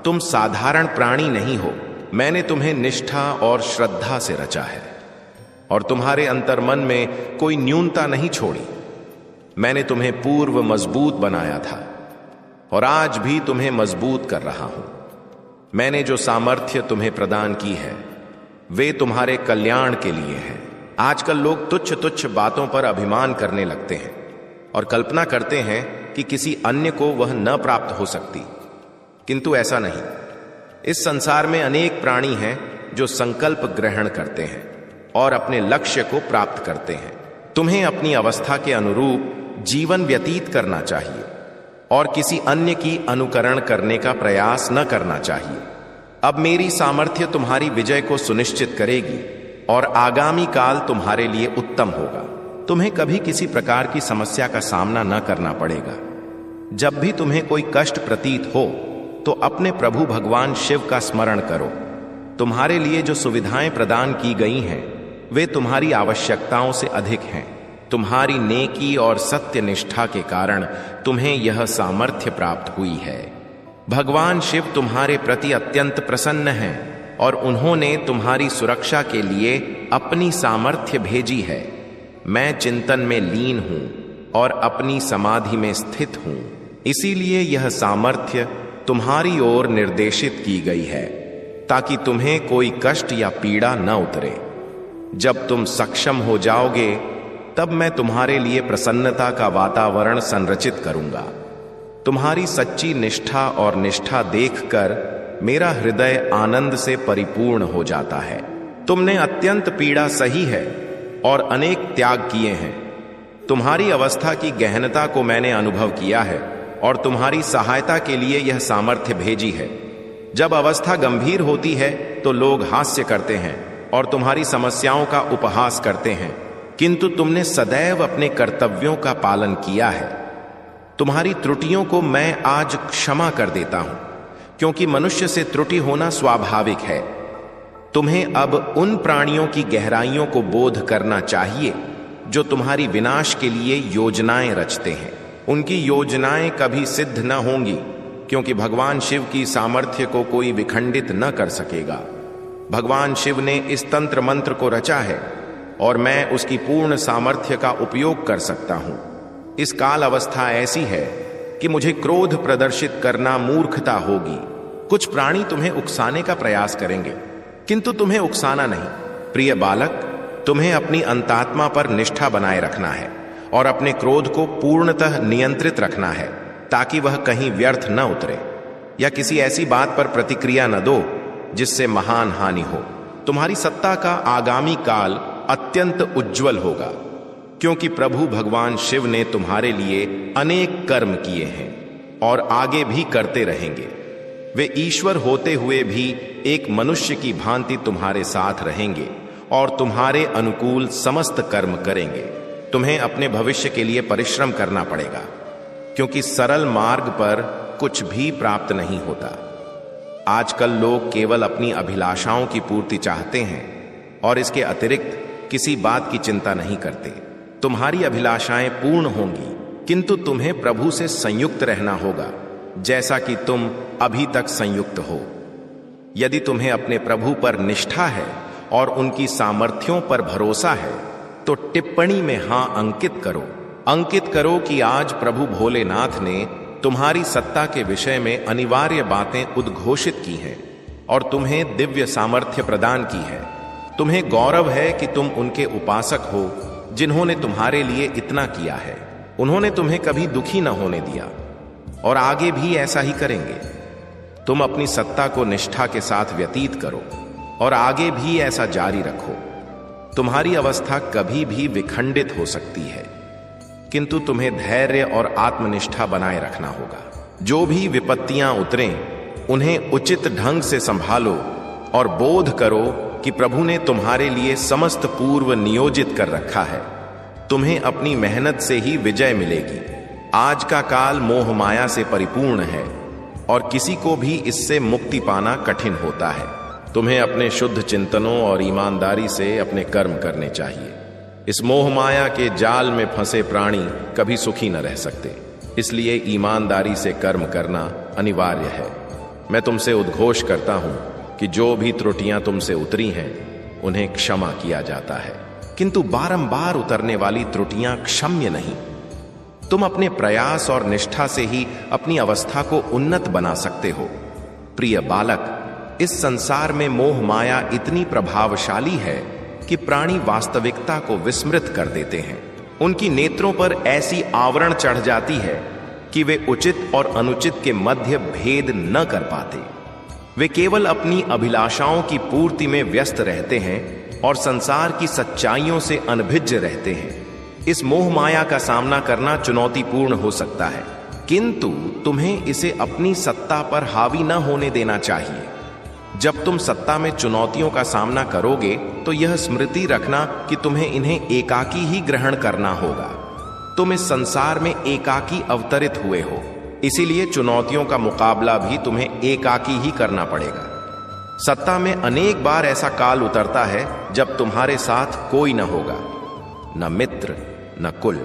तुम साधारण प्राणी नहीं हो, मैंने तुम्हें निष्ठा और श्रद्धा से रचा है और तुम्हारे अंतर्मन में कोई न्यूनता नहीं छोड़ी। मैंने तुम्हें पूर्व मजबूत बनाया था और आज भी तुम्हें मजबूत कर रहा हूं। मैंने जो सामर्थ्य तुम्हें प्रदान की है, वे तुम्हारे कल्याण के लिए है। आजकल लोग तुच्छ तुच्छ बातों पर अभिमान करने लगते हैं और कल्पना करते हैं कि किसी अन्य को वह न प्राप्त हो सकती, किंतु ऐसा नहीं। इस संसार में अनेक प्राणी हैं जो संकल्प ग्रहण करते हैं और अपने लक्ष्य को प्राप्त करते हैं। तुम्हें अपनी अवस्था के अनुरूप जीवन व्यतीत करना चाहिए और किसी अन्य की अनुकरण करने का प्रयास न करना चाहिए। अब मेरी सामर्थ्य तुम्हारी विजय को सुनिश्चित करेगी और आगामी काल तुम्हारे लिए उत्तम होगा। तुम्हें कभी किसी प्रकार की समस्या का सामना न करना पड़ेगा। जब भी तुम्हें कोई कष्ट प्रतीत हो तो अपने प्रभु भगवान शिव का स्मरण करो। तुम्हारे लिए जो सुविधाएं प्रदान की गई हैं वे तुम्हारी आवश्यकताओं से अधिक हैं। तुम्हारी नेकी और सत्य निष्ठा के कारण तुम्हें यह सामर्थ्य प्राप्त हुई है। भगवान शिव तुम्हारे प्रति अत्यंत प्रसन्न हैं और उन्होंने तुम्हारी सुरक्षा के लिए अपनी सामर्थ्य भेजी है। मैं चिंतन में लीन हूं और अपनी समाधि में स्थित हूं, इसीलिए यह सामर्थ्य तुम्हारी ओर निर्देशित की गई है ताकि तुम्हें कोई कष्ट या पीड़ा न उतरे। जब तुम सक्षम हो जाओगे तब मैं तुम्हारे लिए प्रसन्नता का वातावरण संरचित करूंगा। तुम्हारी सच्ची निष्ठा और निष्ठा देखकर मेरा हृदय आनंद से परिपूर्ण हो जाता है। तुमने अत्यंत पीड़ा सही है और अनेक त्याग किए हैं। तुम्हारी अवस्था की गहनता को मैंने अनुभव किया है और तुम्हारी सहायता के लिए यह सामर्थ्य भेजी है। जब अवस्था गंभीर होती है तो लोग हास्य करते हैं और तुम्हारी समस्याओं का उपहास करते हैं, किंतु तुमने सदैव अपने कर्तव्यों का पालन किया है। तुम्हारी त्रुटियों को मैं आज क्षमा कर देता हूं, क्योंकि मनुष्य से त्रुटि होना स्वाभाविक है। तुम्हें अब उन प्राणियों की गहराइयों को बोध करना चाहिए जो तुम्हारी विनाश के लिए योजनाएं रचते हैं। उनकी योजनाएं कभी सिद्ध न होंगी, क्योंकि भगवान शिव की सामर्थ्य को कोई विखंडित न कर सकेगा। भगवान शिव ने इस तंत्र मंत्र को रचा है और मैं उसकी पूर्ण सामर्थ्य का उपयोग कर सकता हूं। इस काल अवस्था ऐसी है कि मुझे क्रोध प्रदर्शित करना मूर्खता होगी। कुछ प्राणी तुम्हें उकसाने का प्रयास करेंगे, किंतु तुम्हें उकसाना नहीं। प्रिय बालक, तुम्हें अपनी अंतात्मा पर निष्ठा बनाए रखना है और अपने क्रोध को पूर्णतः नियंत्रित रखना है, ताकि वह कहीं व्यर्थ न उतरे या किसी ऐसी बात पर प्रतिक्रिया न दो जिससे महान हानि हो। तुम्हारी सत्ता का आगामी काल अत्यंत उज्जवल होगा, क्योंकि प्रभु भगवान शिव ने तुम्हारे लिए अनेक कर्म किए हैं और आगे भी करते रहेंगे। वे ईश्वर होते हुए भी एक मनुष्य की भांति तुम्हारे साथ रहेंगे और तुम्हारे अनुकूल समस्त कर्म करेंगे। तुम्हें अपने भविष्य के लिए परिश्रम करना पड़ेगा, क्योंकि सरल मार्ग पर कुछ भी प्राप्त नहीं होता। आजकल लोग केवल अपनी अभिलाषाओं की पूर्ति चाहते हैं और इसके अतिरिक्त किसी बात की चिंता नहीं करते। तुम्हारी अभिलाषाएं पूर्ण होंगी, किंतु तुम्हें प्रभु से संयुक्त रहना होगा, जैसा कि तुम अभी तक संयुक्त हो। यदि तुम्हें अपने प्रभु पर निष्ठा है और उनकी सामर्थ्यों पर भरोसा है तो टिप्पणी में हां अंकित करो। अंकित करो कि आज प्रभु भोलेनाथ ने तुम्हारी सत्ता के विषय में अनिवार्य बातें उद्घोषित की हैं और तुम्हें दिव्य सामर्थ्य प्रदान की है। तुम्हें गौरव है कि तुम उनके उपासक हो जिन्होंने तुम्हारे लिए इतना किया है। उन्होंने तुम्हें कभी दुखी न होने दिया और आगे भी ऐसा ही करेंगे। तुम अपनी सत्ता को निष्ठा के साथ व्यतीत करो और आगे भी ऐसा जारी रखो। तुम्हारी अवस्था कभी भी विखंडित हो सकती है, किंतु तुम्हें धैर्य और आत्मनिष्ठा बनाए रखना होगा। जो भी विपत्तियां उतरें उन्हें उचित ढंग से संभालो और बोध करो कि प्रभु ने तुम्हारे लिए समस्त पूर्व नियोजित कर रखा है। तुम्हें अपनी मेहनत से ही विजय मिलेगी। आज का काल मोह माया से परिपूर्ण है और किसी को भी इससे मुक्ति पाना कठिन होता है। तुम्हें अपने शुद्ध चिंतनों और ईमानदारी से अपने कर्म करने चाहिए। इस मोह माया के जाल में फंसे प्राणी कभी सुखी न रह सकते, इसलिए ईमानदारी से कर्म करना अनिवार्य है। मैं तुमसे उद्घोष करता हूं कि जो भी त्रुटियां तुमसे उतरी हैं उन्हें क्षमा किया जाता है, किंतु बारंबार उतरने वाली त्रुटियां क्षम्य नहीं। तुम अपने प्रयास और निष्ठा से ही अपनी अवस्था को उन्नत बना सकते हो। प्रिय बालक, इस संसार में मोह माया इतनी प्रभावशाली है कि प्राणी वास्तविकता को विस्मृत कर देते हैं। उनकी नेत्रों पर ऐसी आवरण चढ़ जाती है कि वे उचित और अनुचित के मध्य भेद न कर पाते। वे केवल अपनी अभिलाषाओं की पूर्ति में व्यस्त रहते हैं और संसार की सच्चाइयों से अनभिज्ञ रहते हैं। इस मोह माया का सामना करना चुनौतीपूर्ण हो सकता है, किंतु तुम्हें इसे अपनी सत्ता पर हावी न होने देना चाहिए। जब तुम सत्ता में चुनौतियों का सामना करोगे तो यह स्मृति रखना कि तुम्हें इन्हें एकाकी ही ग्रहण करना होगा। तुम इस संसार में एकाकी अवतरित हुए हो, इसीलिए चुनौतियों का मुकाबला भी तुम्हें एकाकी ही करना पड़ेगा। सत्ता में अनेक बार ऐसा काल उतरता है जब तुम्हारे साथ कोई न होगा, न मित्र न कुल।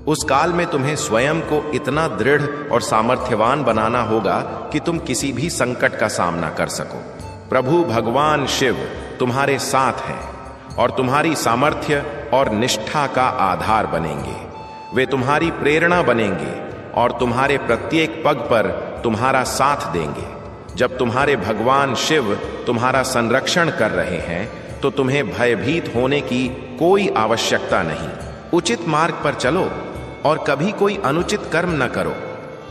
उस काल में तुम्हें स्वयं को इतना दृढ़ और सामर्थ्यवान बनाना होगा कि तुम किसी भी संकट का सामना कर सको। प्रभु भगवान शिव तुम्हारे साथ हैं और तुम्हारी सामर्थ्य और निष्ठा का आधार बनेंगे। वे तुम्हारी प्रेरणा बनेंगे और तुम्हारे प्रत्येक पग पर तुम्हारा साथ देंगे। जब तुम्हारे भगवान शिव तुम्हारा संरक्षण कर रहे हैं तो तुम्हें भयभीत होने की कोई आवश्यकता नहीं। उचित मार्ग पर चलो और कभी कोई अनुचित कर्म न करो।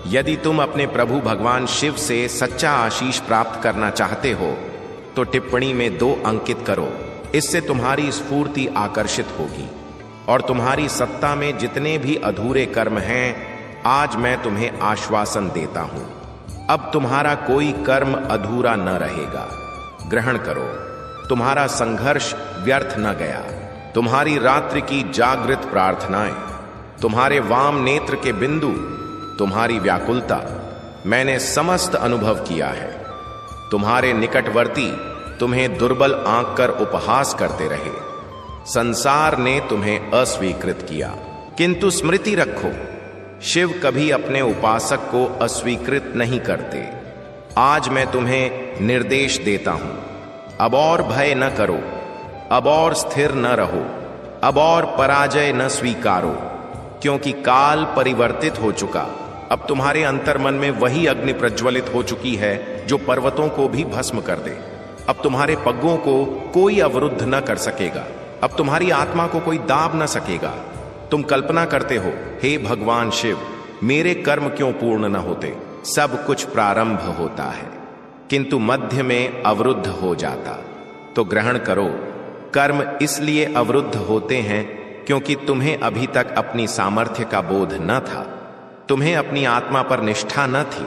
यदि तुम अपने प्रभु भगवान शिव से सच्चा आशीष प्राप्त करना चाहते हो तो टिप्पणी में 2 अंकित करो। इससे तुम्हारी स्फूर्ति आकर्षित होगी और तुम्हारी सत्ता में जितने भी अधूरे कर्म हैं, आज मैं तुम्हें आश्वासन देता हूं, अब तुम्हारा कोई कर्म अधूरा न रहेगा। ग्रहण करो, तुम्हारा संघर्ष व्यर्थ न गया। तुम्हारी रात्रि की जागृत प्रार्थनाएं, तुम्हारे वाम नेत्र के बिंदु, तुम्हारी व्याकुलता मैंने समस्त अनुभव किया है। तुम्हारे निकटवर्ती तुम्हें दुर्बल आंक कर उपहास करते रहे। संसार ने तुम्हें अस्वीकृत किया, किंतु स्मृति रखो, शिव कभी अपने उपासक को अस्वीकृत नहीं करते। आज मैं तुम्हें निर्देश देता हूं, अब और भय न करो, अब और स्थिर न रहो, अब और पराजय न स्वीकारो, क्योंकि काल परिवर्तित हो चुका। अब तुम्हारे अंतर्मन में वही अग्नि प्रज्वलित हो चुकी है जो पर्वतों को भी भस्म कर दे। अब तुम्हारे पगों को कोई अवरुद्ध न कर सकेगा, अब तुम्हारी आत्मा को कोई दाब न सकेगा। तुम कल्पना करते हो, हे भगवान शिव, मेरे कर्म क्यों पूर्ण न होते। सब कुछ प्रारंभ होता है किंतु मध्य में अवरुद्ध हो जाता। तो ग्रहण करो, कर्म इसलिए अवरुद्ध होते हैं क्योंकि तुम्हें अभी तक अपनी सामर्थ्य का बोध न था, तुम्हें अपनी आत्मा पर निष्ठा न थी।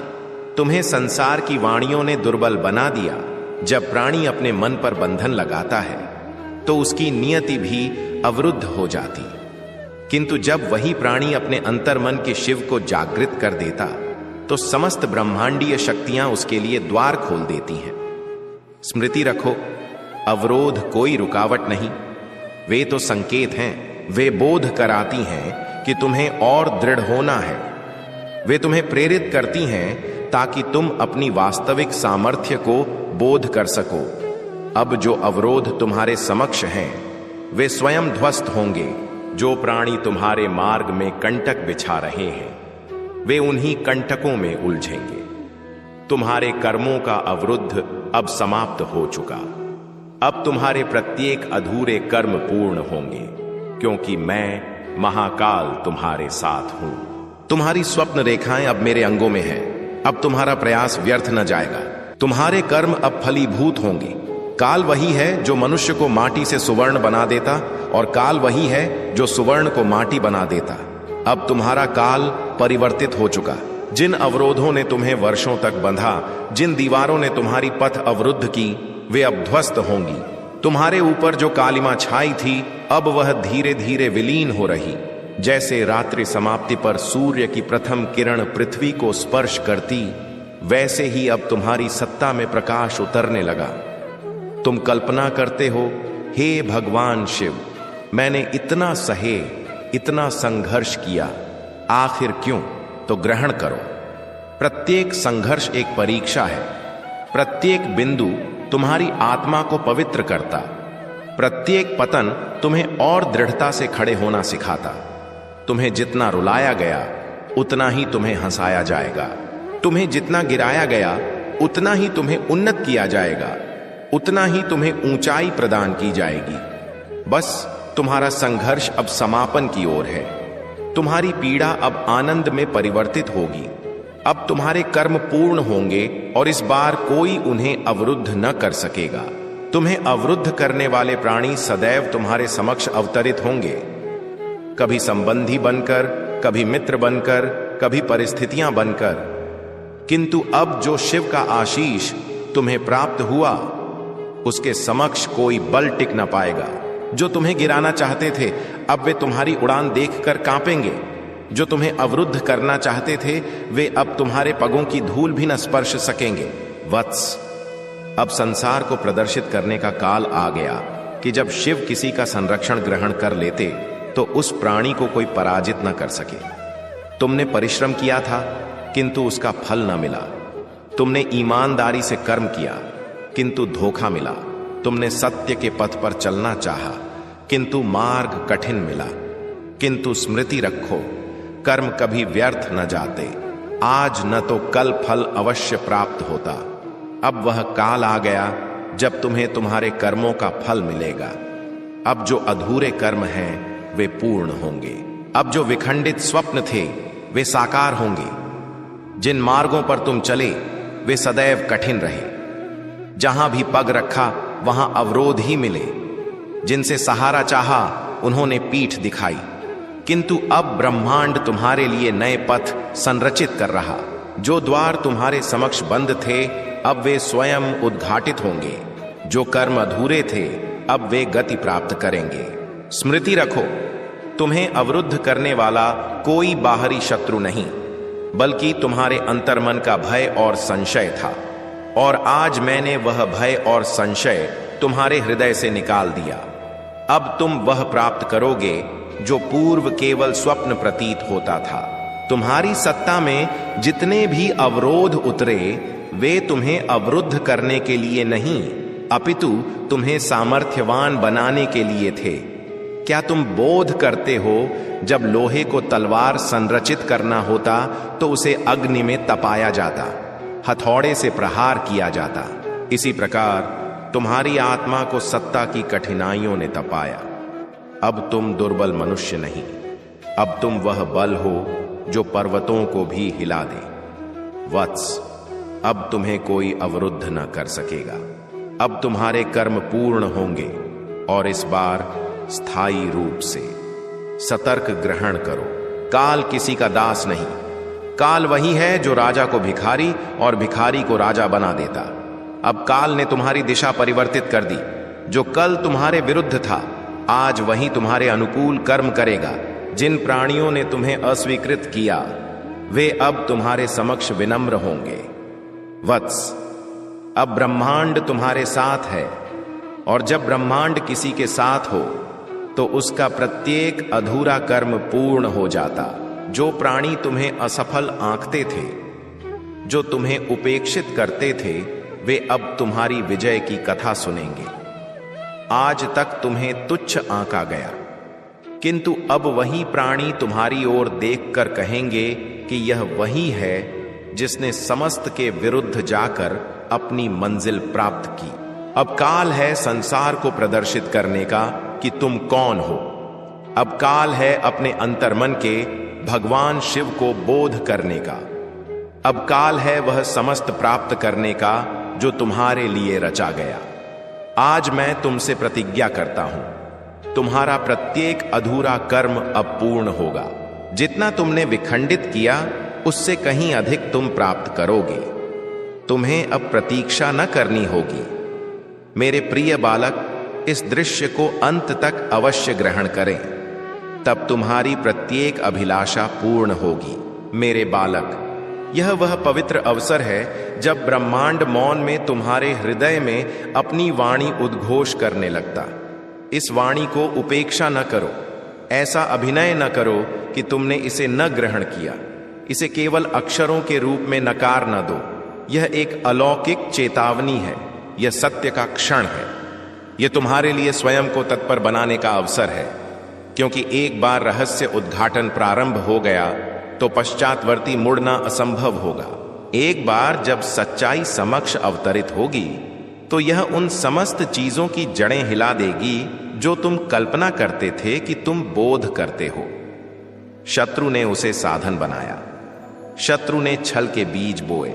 तुम्हें संसार की वाणियों ने दुर्बल बना दिया। जब प्राणी अपने मन पर बंधन लगाता है तो उसकी नियति भी अवरुद्ध हो जाती, किंतु जब वही प्राणी अपने अंतर्मन के शिव को जागृत कर देता तो समस्त ब्रह्मांडीय शक्तियां उसके लिए द्वार खोल देती हैं। स्मृति रखो, अवरोध कोई रुकावट नहीं, वे तो संकेत हैं। वे बोध कराती हैं कि तुम्हें और दृढ़ होना है। वे तुम्हें प्रेरित करती हैं ताकि तुम अपनी वास्तविक सामर्थ्य को बोध कर सको। अब जो अवरोध तुम्हारे समक्ष हैं वे स्वयं ध्वस्त होंगे। जो प्राणी तुम्हारे मार्ग में कंटक बिछा रहे हैं वे उन्हीं कंटकों में उलझेंगे। तुम्हारे कर्मों का अवरुद्ध अब समाप्त हो चुका। अब तुम्हारे प्रत्येक अधूरे कर्म पूर्ण होंगे, क्योंकि मैं महाकाल तुम्हारे साथ हूं। तुम्हारी स्वप्न रेखाएं अब मेरे अंगों में हैं। अब तुम्हारा प्रयास व्यर्थ न जाएगा। तुम्हारे कर्म अब फलीभूत होंगे। काल वही है जो मनुष्य को माटी से सुवर्ण बना देता और काल वही है जो सुवर्ण को माटी बना देता। अब तुम्हारा काल परिवर्तित हो चुका। जिन अवरोधों ने तुम्हें वर्षों तक बंधा, जिन दीवारों ने तुम्हारी पथ अवरुद्ध की, वे अब ध्वस्त होंगी। तुम्हारे ऊपर जो कालिमा छाई थी अब वह धीरे धीरे विलीन हो रही। जैसे रात्रि समाप्ति पर सूर्य की प्रथम किरण पृथ्वी को स्पर्श करती, वैसे ही अब तुम्हारी सत्ता में प्रकाश उतरने लगा। तुम कल्पना करते हो, हे भगवान शिव, मैंने इतना सहे, इतना संघर्ष किया, आखिर क्यों? तो ग्रहण करो, प्रत्येक संघर्ष एक परीक्षा है। प्रत्येक बिंदु तुम्हारी आत्मा को पवित्र करता। प्रत्येक पतन तुम्हें और दृढ़ता से खड़े होना सिखाता। तुम्हें जितना रुलाया गया उतना ही तुम्हें हंसाया जाएगा। तुम्हें जितना गिराया गया उतना ही तुम्हें उन्नत किया जाएगा, उतना ही तुम्हें ऊंचाई प्रदान की जाएगी। बस तुम्हारा संघर्ष अब समापन की ओर है। तुम्हारी पीड़ा अब आनंद में परिवर्तित होगी। अब तुम्हारे कर्म पूर्ण होंगे और इस बार कोई उन्हें अवरुद्ध न कर सकेगा। तुम्हें अवरुद्ध करने वाले प्राणी सदैव तुम्हारे समक्ष अवतरित होंगे, कभी संबंधी बनकर, कभी मित्र बनकर, कभी परिस्थितियां बनकर। किंतु अब जो शिव का आशीष तुम्हें प्राप्त हुआ, उसके समक्ष कोई बल टिक न पाएगा। जो तुम्हें गिराना चाहते थे अब वे तुम्हारी उड़ान देखकर कांपेंगे। जो तुम्हें अवरुद्ध करना चाहते थे वे अब तुम्हारे पगों की धूल भी न स्पर्श सकेंगे। वत्स, अब संसार को प्रदर्शित करने का काल आ गया कि जब शिव किसी का संरक्षण ग्रहण कर लेते तो उस प्राणी को कोई पराजित न कर सके। तुमने परिश्रम किया था किंतु उसका फल न मिला। तुमने ईमानदारी से कर्म किया किंतु धोखा मिला। तुमने सत्य के पथ पर चलना चाहा किंतु मार्ग कठिन मिला। किंतु स्मृति रखो, कर्म कभी व्यर्थ न जाते। आज न तो कल फल अवश्य प्राप्त होता। अब वह काल आ गया जब तुम्हें तुम्हारे कर्मों का फल मिलेगा। अब जो अधूरे कर्म हैं वे पूर्ण होंगे। अब जो विखंडित स्वप्न थे वे साकार होंगे। जिन मार्गों पर तुम चले वे सदैव कठिन रहे। जहां भी पग रखा वहां अवरोध ही मिले। जिनसे सहारा चाहा उन्होंने पीठ दिखाई। किंतु अब ब्रह्मांड तुम्हारे लिए नए पथ संरचित कर रहा। जो द्वार तुम्हारे समक्ष बंद थे अब वे स्वयं उद्घाटित होंगे। जो कर्म अधूरे थे अब वे गति प्राप्त करेंगे। स्मृति रखो, तुम्हें अवरुद्ध करने वाला कोई बाहरी शत्रु नहीं, बल्कि तुम्हारे अंतर्मन का भय और संशय था। और आज मैंने वह भय और संशय तुम्हारे हृदय से निकाल दिया। अब तुम वह प्राप्त करोगे जो पूर्व केवल स्वप्न प्रतीत होता था। तुम्हारी सत्ता में जितने भी अवरोध उतरे वे तुम्हें अवरुद्ध करने के लिए नहीं, अपितु तुम्हें सामर्थ्यवान बनाने के लिए थे। क्या तुम बोध करते हो, जब लोहे को तलवार संरचित करना होता तो उसे अग्नि में तपाया जाता, हथौड़े से प्रहार किया जाता। इसी प्रकार तुम्हारी आत्मा को सत्ता की कठिनाइयों ने तपाया। अब तुम दुर्बल मनुष्य नहीं, अब तुम वह बल हो जो पर्वतों को भी हिला दे। वत्स, अब तुम्हें कोई अवरुद्ध न कर सकेगा। अब तुम्हारे कर्म पूर्ण होंगे और इस बार स्थायी रूप से। सतर्क ग्रहण करो, काल किसी का दास नहीं। काल वही है जो राजा को भिखारी और भिखारी को राजा बना देता। अब काल ने तुम्हारी दिशा परिवर्तित कर दी। जो कल तुम्हारे विरुद्ध था आज वही तुम्हारे अनुकूल कर्म करेगा। जिन प्राणियों ने तुम्हें अस्वीकृत किया वे अब तुम्हारे समक्ष विनम्र होंगे। वत्स, अब ब्रह्मांड तुम्हारे साथ है, और जब ब्रह्मांड किसी के साथ हो तो उसका प्रत्येक अधूरा कर्म पूर्ण हो जाता। जो प्राणी तुम्हें असफल आंकते थे, जो तुम्हें उपेक्षित करते थे, वे अब तुम्हारी विजय की कथा सुनेंगे। आज तक तुम्हें तुच्छ आंका गया, किंतु अब वही प्राणी तुम्हारी ओर देखकर कहेंगे कि यह वही है जिसने समस्त के विरुद्ध जाकर अपनी मंजिल प्राप्त की। अब काल है संसार को प्रदर्शित करने का कि तुम कौन हो। अब काल है अपने अंतर्मन के भगवान शिव को बोध करने का। अब काल है वह समस्त प्राप्त करने का जो तुम्हारे लिए रचा गया। आज मैं तुमसे प्रतिज्ञा करता हूं, तुम्हारा प्रत्येक अधूरा कर्म अब पूर्ण होगा। जितना तुमने विखंडित किया उससे कहीं अधिक तुम प्राप्त करोगे। तुम्हें अब प्रतीक्षा न करनी होगी। मेरे प्रिय बालक, इस दृश्य को अंत तक अवश्य ग्रहण करें, तब तुम्हारी प्रत्येक अभिलाषा पूर्ण होगी। मेरे बालक, यह वह पवित्र अवसर है जब ब्रह्मांड मौन में तुम्हारे हृदय में अपनी वाणी उद्घोष करने लगता। इस वाणी को उपेक्षा न करो। ऐसा अभिनय न करो कि तुमने इसे न ग्रहण किया। इसे केवल अक्षरों के रूप में नकार न दो। यह एक अलौकिक चेतावनी है। यह सत्य का क्षण है। यह तुम्हारे लिए स्वयं को तत्पर बनाने का अवसर है, क्योंकि एक बार रहस्य उद्घाटन प्रारंभ हो गया तो पश्चातवर्ती मुड़ना असंभव होगा। एक बार जब सच्चाई समक्ष अवतरित होगी तो यह उन समस्त चीजों की जड़ें हिला देगी जो तुम कल्पना करते थे कि तुम बोध करते हो। शत्रु ने उसे साधन बनाया। शत्रु ने छल के बीज बोए।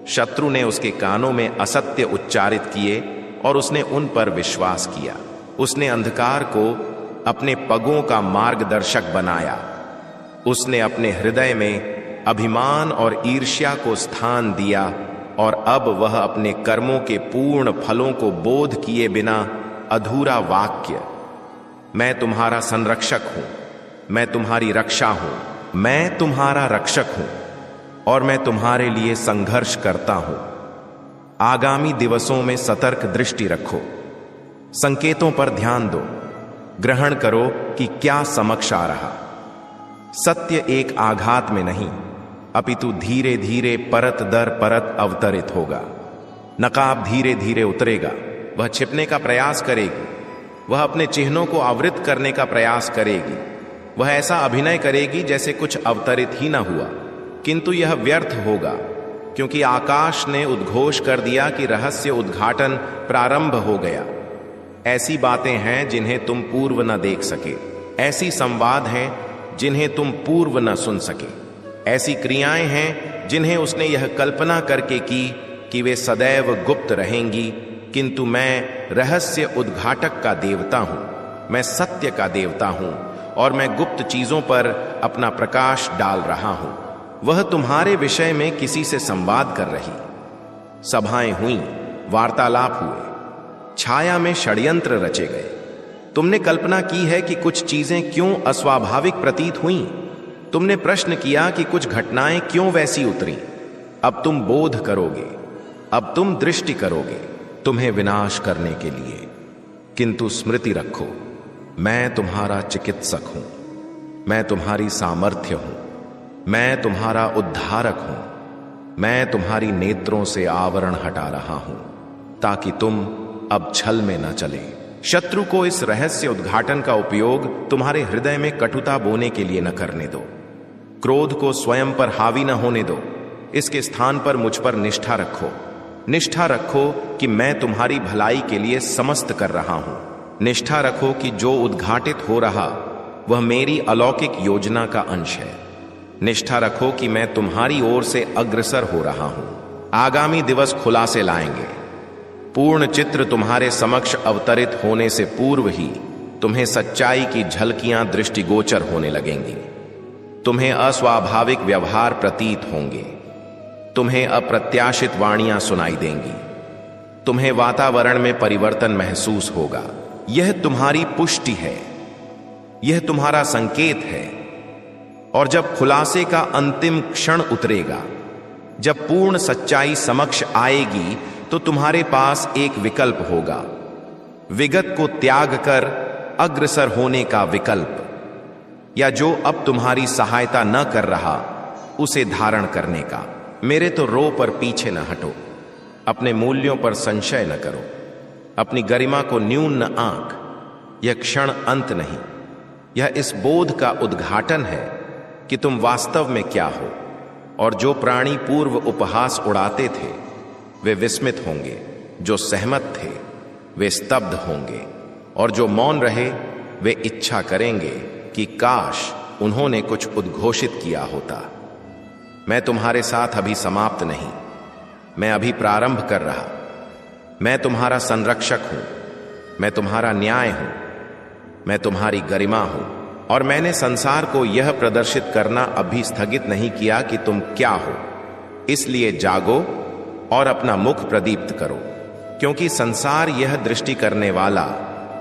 शत्रु ने उसके कानों में असत्य उच्चारित किए और उसने उन पर विश्वास किया। उसने अंधकार को अपने पगों का मार्गदर्शक बनाया। उसने अपने हृदय में अभिमान और ईर्ष्या को स्थान दिया और अब वह अपने कर्मों के पूर्ण फलों को बोध किए बिना अधूरा वाक्य, मैं तुम्हारा संरक्षक हूं, मैं तुम्हारी रक्षा हूं, मैं तुम्हारा रक्षक हूं और मैं तुम्हारे लिए संघर्ष करता हूं। आगामी दिवसों में सतर्क दृष्टि रखो, संकेतों पर ध्यान दो, ग्रहण करो कि क्या समक्ष आ रहा। सत्य एक आघात में नहीं, अपितु धीरे धीरे परत दर परत अवतरित होगा। नकाब धीरे धीरे उतरेगा, वह छिपने का प्रयास करेगी, वह अपने चिन्हों को आवृत करने का प्रयास करेगी, वह ऐसा अभिनय करेगी जैसे कुछ अवतरित ही न हुआ, किंतु यह व्यर्थ होगा, क्योंकि आकाश ने उद्घोष कर दिया कि रहस्य उद्घाटन प्रारंभ हो गया। ऐसी बातें हैं जिन्हें तुम पूर्व न देख सके, ऐसी संवाद हैं जिन्हें तुम पूर्व न सुन सके, ऐसी क्रियाएं हैं जिन्हें उसने यह कल्पना करके की कि वे सदैव गुप्त रहेंगी, किंतु मैं रहस्य उद्घाटक का देवता हूं, मैं सत्य का देवता हूं और मैं गुप्त चीजों पर अपना प्रकाश डाल रहा हूं। वह तुम्हारे विषय में किसी से संवाद कर रही, सभाएं हुई, वार्तालाप हुए, छाया में षड्यंत्र रचे गए। तुमने कल्पना की है कि कुछ चीजें क्यों अस्वाभाविक प्रतीत हुईं, तुमने प्रश्न किया कि कुछ घटनाएं क्यों वैसी उतरी। अब तुम बोध करोगे, अब तुम दृष्टि करोगे, तुम्हें विनाश करने के लिए। किंतु स्मृति रखो, मैं तुम्हारा चिकित्सक हूं, मैं तुम्हारी सामर्थ्य हूं, मैं तुम्हारा उद्धारक हूं, मैं तुम्हारी नेत्रों से आवरण हटा रहा हूं, ताकि तुम अब छल में न चले। शत्रु को इस रहस्य उद्घाटन का उपयोग तुम्हारे हृदय में कटुता बोने के लिए न करने दो। क्रोध को स्वयं पर हावी न होने दो, इसके स्थान पर मुझ पर निष्ठा रखो। निष्ठा रखो कि मैं तुम्हारी भलाई के लिए समस्त कर रहा हूं। निष्ठा रखो कि जो उद्घाटित हो रहा वह मेरी अलौकिक योजना का अंश है। निष्ठा रखो कि मैं तुम्हारी ओर से अग्रसर हो रहा हूं। आगामी दिवस खुलासे लाएंगे। पूर्ण चित्र तुम्हारे समक्ष अवतरित होने से पूर्व ही तुम्हें सच्चाई की झलकियां दृष्टिगोचर होने लगेंगी। तुम्हें अस्वाभाविक व्यवहार प्रतीत होंगे, तुम्हें अप्रत्याशित वाणियां सुनाई देंगी, तुम्हें वातावरण में परिवर्तन महसूस होगा। यह तुम्हारी पुष्टि है, यह तुम्हारा संकेत है। और जब खुलासे का अंतिम क्षण उतरेगा, जब पूर्ण सच्चाई समक्ष आएगी, तो तुम्हारे पास एक विकल्प होगा, विगत को त्याग कर अग्रसर होने का विकल्प, या जो अब तुम्हारी सहायता न कर रहा उसे धारण करने का। मेरे तो रो पर पीछे न हटो, अपने मूल्यों पर संशय न करो, अपनी गरिमा को न्यून न आंक। यह क्षण अंत नहीं, यह इस बोध का उद्घाटन है कि तुम वास्तव में क्या हो। और जो प्राणी पूर्व उपहास उड़ाते थे वे विस्मित होंगे, जो सहमत थे वे स्तब्ध होंगे, और जो मौन रहे वे इच्छा करेंगे कि काश उन्होंने कुछ उद्घोषित किया होता। मैं तुम्हारे साथ अभी समाप्त नहीं, मैं अभी प्रारंभ कर रहा। मैं तुम्हारा संरक्षक हूं, मैं तुम्हारा न्याय हूं, मैं तुम्हारी गरिमा हूं। और मैंने संसार को यह प्रदर्शित करना अभी स्थगित नहीं किया कि तुम क्या हो। इसलिए जागो और अपना मुख प्रदीप्त करो, क्योंकि संसार यह दृष्टि करने वाला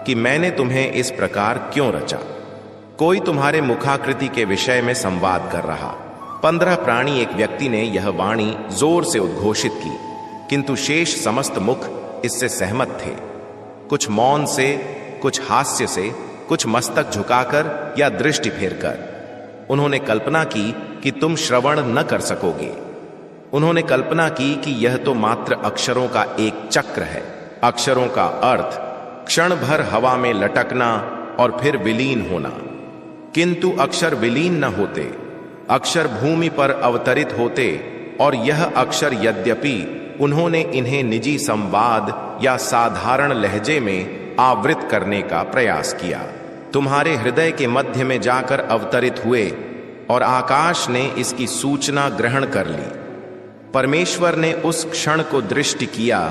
कि मैंने तुम्हें इस प्रकार क्यों रचा। कोई तुम्हारे मुखाकृति के विषय में संवाद कर रहा। 15 प्राणी एक व्यक्ति ने यह वाणी जोर से उद्घोषित की, किंतु शेष समस्त मुख इससे सहमत थे। कुछ मौन से, कुछ हास्य से, कुछ मस्तक झुकाकर या दृष्टि फेरकर। उन्होंने कल्पना की कि तुम श्रवण न कर सकोगे। उन्होंने कल्पना की कि यह तो मात्र अक्षरों का एक चक्र है। अक्षरों का अर्थ क्षण भर हवा में लटकना और फिर विलीन होना। किंतु अक्षर विलीन न होते, अक्षर भूमि पर अवतरित होते। और यह अक्षर यद्यपि उन्होंने इन्हें निजी संवाद या साधारण लहजे में आवृत करने का प्रयास किया, तुम्हारे हृदय के मध्य में जाकर अवतरित हुए और आकाश ने इसकी सूचना ग्रहण कर ली। परमेश्वर ने उस क्षण को दृष्टि किया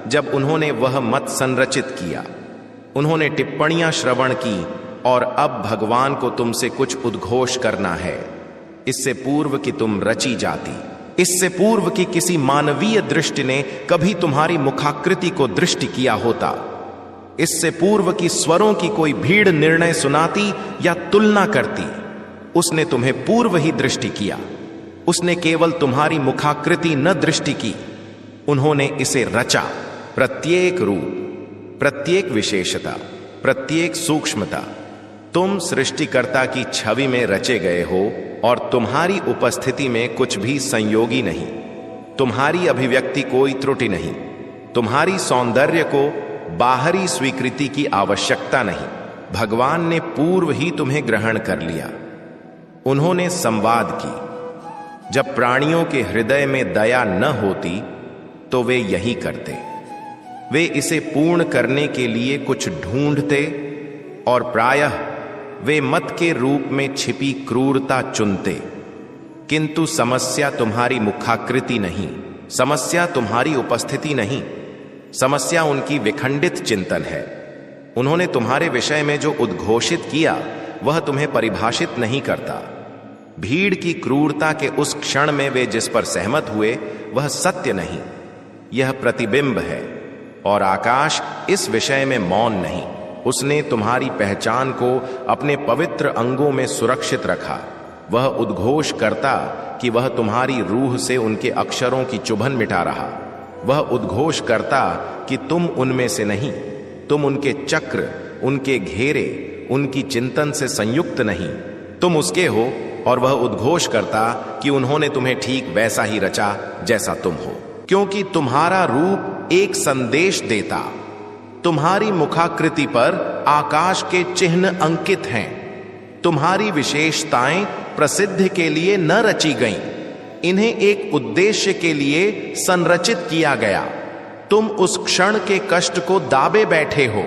जब उन्होंने वह मत संरचित किया। उन्होंने टिप्पणियां श्रवण की और अब भगवान को तुमसे कुछ उद्घोष करना है। इससे पूर्व कि तुम रची जाती, इससे पूर्व कि किसी मानवीय दृष्टि ने कभी तुम्हारी मुखाकृति को दृष्टि किया होता, इससे पूर्व कि स्वरों की कोई भीड़ निर्णय सुनाती या तुलना करती, उसने तुम्हें पूर्व ही दृष्टि किया। उसने केवल तुम्हारी मुखाकृति न दृष्टि की, उन्होंने इसे रचा। प्रत्येक रूप, प्रत्येक विशेषता, प्रत्येक सूक्ष्मता, तुम सृष्टिकर्ता की छवि में रचे गए हो और तुम्हारी उपस्थिति में कुछ भी संयोगी नहीं। तुम्हारी अभिव्यक्ति कोई त्रुटि नहीं। तुम्हारी सौंदर्य को बाहरी स्वीकृति की आवश्यकता नहीं। भगवान ने पूर्व ही तुम्हें ग्रहण कर लिया। उन्होंने संवाद की। जब प्राणियों के हृदय में दया न होती तो वे यही करते। वे इसे पूर्ण करने के लिए कुछ ढूंढते और प्रायः वे मत के रूप में छिपी क्रूरता चुनते। किंतु समस्या तुम्हारी मुखाकृति नहीं, समस्या तुम्हारी उपस्थिति नहीं, समस्या उनकी विखंडित चिंतन है। उन्होंने तुम्हारे विषय में जो उद्घोषित किया वह तुम्हें परिभाषित नहीं करता। भीड़ की क्रूरता के उस क्षण में वे जिस पर सहमत हुए वह सत्य नहीं, यह प्रतिबिंब है। और आकाश इस विषय में मौन नहीं। उसने तुम्हारी पहचान को अपने पवित्र अंगों में सुरक्षित रखा। वह उद्घोष करता कि वह तुम्हारी रूह से उनके अक्षरों की चुभन मिटा रहा। वह उद्घोष करता कि तुम उनमें से नहीं, तुम उनके चक्र, उनके घेरे, उनकी चिंतन से संयुक्त नहीं, तुम उसके हो। और वह उद्घोष करता कि उन्होंने तुम्हें ठीक वैसा ही रचा जैसा तुम हो, क्योंकि तुम्हारा रूप एक संदेश देता। तुम्हारी मुखाकृति पर आकाश के चिन्ह अंकित हैं। तुम्हारी विशेषताएं प्रसिद्ध के लिए न रची गईं, इन्हें एक उद्देश्य के लिए संरचित किया गया। तुम उस क्षण के कष्ट को दाबे बैठे हो।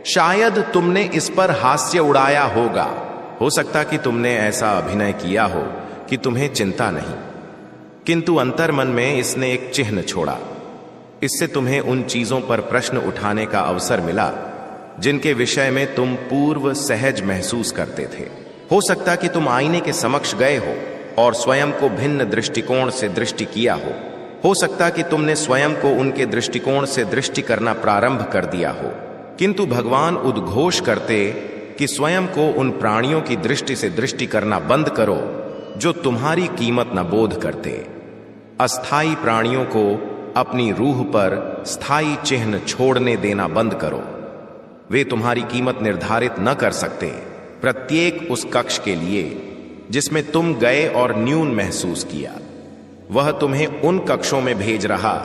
शायद तुमने इस पर हास्य उड़ाया होगा। हो सकता कि तुमने ऐसा अभिनय किया हो कि तुम्हें चिंता नहीं, किंतु अंतर्मन में इसने एक चिन्ह छोड़ा। इससे तुम्हें उन चीजों पर प्रश्न उठाने का अवसर मिला जिनके विषय में तुम पूर्व सहज महसूस करते थे। हो सकता कि तुम आईने के समक्ष गए हो और स्वयं को भिन्न दृष्टिकोण से दृष्टि किया हो। हो सकता कि तुमने स्वयं को उनके दृष्टिकोण से दृष्टि करना प्रारंभ कर दिया हो, किंतु भगवान उद्घोष करते कि स्वयं को उन प्राणियों की दृष्टि से दृष्टि करना बंद करो जो तुम्हारी कीमत न बोध करते। अस्थाई प्राणियों को अपनी रूह पर स्थायी चिन्ह छोड़ने देना बंद करो। वे तुम्हारी कीमत निर्धारित न कर सकते। प्रत्येक उस कक्ष के लिए जिसमें तुम गए और न्यून महसूस किया, वह तुम्हें उन कक्षों में भेज रहा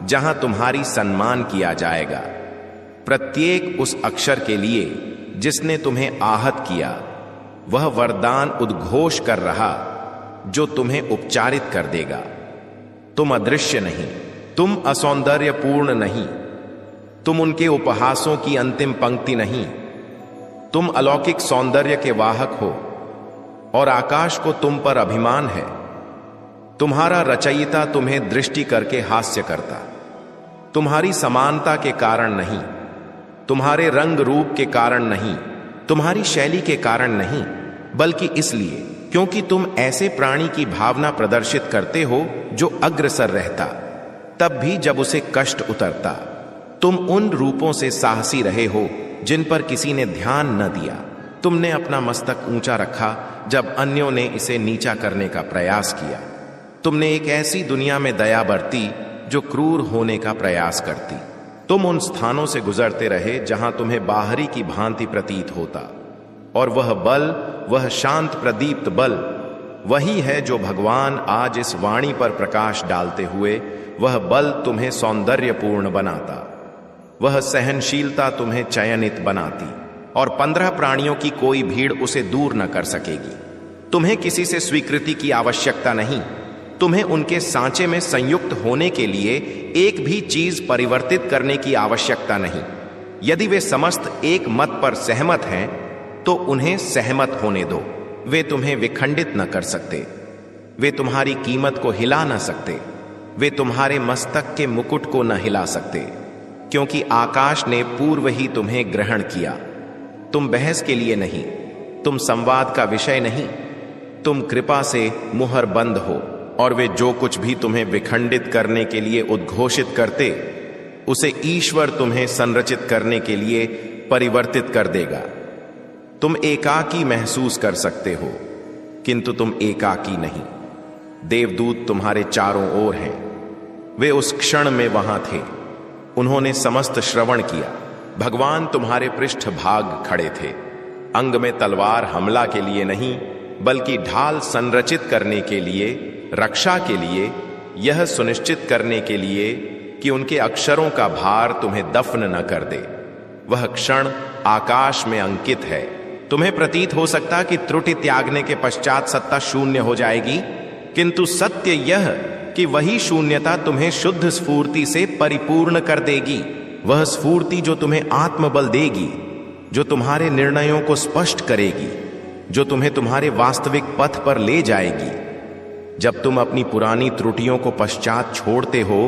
जहां तुम्हारी सम्मान किया जाएगा। प्रत्येक उस अक्षर के लिए जिसने तुम्हें आहत किया, वह वरदान उद्घोष कर रहा जो तुम्हें उपचारित कर देगा। तुम अदृश्य नहीं, तुम असौंदर्यपूर्ण नहीं, तुम उनके उपहासों की अंतिम पंक्ति नहीं, तुम अलौकिक सौंदर्य के वाहक हो और आकाश को तुम पर अभिमान है। तुम्हारा रचयिता तुम्हें दृष्टि करके हास्य करता, तुम्हारी समानता के कारण नहीं, तुम्हारे रंग रूप के कारण नहीं, तुम्हारी शैली के कारण नहीं, बल्कि इसलिए क्योंकि तुम ऐसे प्राणी की भावना प्रदर्शित करते हो जो अग्रसर रहता, तब भी जब उसे कष्ट उतरता। तुम उन रूपों से साहसी रहे हो जिन पर किसी ने ध्यान न दिया। तुमने अपना मस्तक ऊंचा रखा जब अन्यों ने इसे नीचा करने का प्रयास किया। तुमने एक ऐसी दुनिया में दया बरती जो क्रूर होने का प्रयास करती। तुम उन स्थानों से गुजरते रहे जहां तुम्हें बाहरी की भांति प्रतीत होता, और वह बल, वह शांत प्रदीप्त बल वही है जो भगवान आज इस वाणी पर प्रकाश डालते हुए वह बल तुम्हें सौंदर्यपूर्ण बनाता। वह सहनशीलता तुम्हें चयनित बनाती और 15 प्राणियों की कोई भीड़ उसे दूर न कर सकेगी। तुम्हें किसी से स्वीकृति की आवश्यकता नहीं। तुम्हें उनके सांचे में संयुक्त होने के लिए एक भी चीज परिवर्तित करने की आवश्यकता नहीं। यदि वे समस्त एक मत पर सहमत हैं तो उन्हें सहमत होने दो। वे तुम्हें विखंडित न कर सकते। वे तुम्हारी कीमत को हिला न सकते। वे तुम्हारे मस्तक के मुकुट को न हिला सकते, क्योंकि आकाश ने पूर्व ही तुम्हें ग्रहण किया। तुम बहस के लिए नहीं, तुम संवाद का विषय नहीं, तुम कृपा से मुहर बंद हो, और वे जो कुछ भी तुम्हें विखंडित करने के लिए उद्घोषित करते, उसे ईश्वर तुम्हें संरचित करने के लिए परिवर्तित कर देगा। तुम एकाकी महसूस कर सकते हो, किंतु तुम एकाकी नहीं। देवदूत तुम्हारे चारों ओर हैं। वे उस क्षण में वहां थे। उन्होंने समस्त श्रवण किया। भगवान तुम्हारे पृष्ठ भाग खड़े थे। अंग में तलवार हमला के लिए नहीं, बल्कि ढाल संरचित करने के लिए, रक्षा के लिए, यह सुनिश्चित करने के लिए कि उनके अक्षरों का भार तुम्हें दफन न कर दे। वह क्षण आकाश में अंकित है। तुम्हें प्रतीत हो सकता कि त्रुटि त्यागने के पश्चात सत्ता शून्य हो जाएगी, किंतु सत्य यह कि वही शून्यता तुम्हें शुद्ध स्फूर्ति से परिपूर्ण कर देगी। वह स्फूर्ति जो तुम्हें आत्मबल देगी, जो तुम्हारे निर्णयों को स्पष्ट करेगी, जो तुम्हें तुम्हारे वास्तविक पथ पर ले जाएगी। जब तुम अपनी पुरानी त्रुटियों को पश्चात छोड़ते हो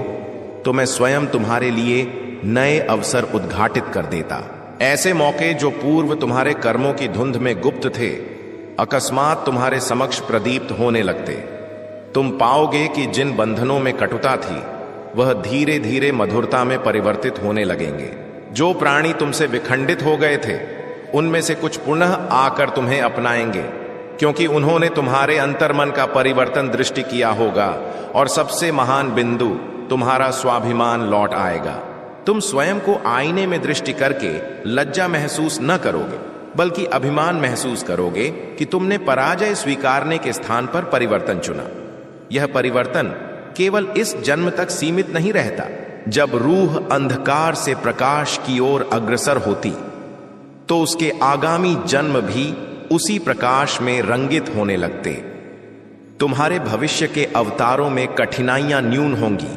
तो मैं स्वयं तुम्हारे लिए नए अवसर उद्घाटित कर देता। ऐसे मौके जो पूर्व तुम्हारे कर्मों की धुंध में गुप्त थे, अकस्मात तुम्हारे समक्ष प्रदीप्त होने लगते। तुम पाओगे कि जिन बंधनों में कटुता थी, वह धीरे धीरे मधुरता में परिवर्तित होने लगेंगे। जो प्राणी तुमसे विखंडित हो गए थे, उनमें से कुछ पुनः आकर तुम्हें अपनाएंगे, क्योंकि उन्होंने तुम्हारे अंतर्मन का परिवर्तन दृष्टि किया होगा, और सबसे महान बिंदु तुम्हारा स्वाभिमान लौट आएगा। तुम स्वयं को आईने में दृष्टि करके लज्जा महसूस न करोगे, बल्कि अभिमान महसूस करोगे कि तुमने पराजय स्वीकारने के स्थान पर परिवर्तन चुना। यह परिवर्तन केवल इस जन्म तक सीमित नहीं रहता। जब रूह अंधकार से प्रकाश की ओर अग्रसर होती, तो उसके आगामी जन्म भी उसी प्रकाश में रंगित होने लगते। तुम्हारे भविष्य के अवतारों में कठिनाइयां न्यून होंगी,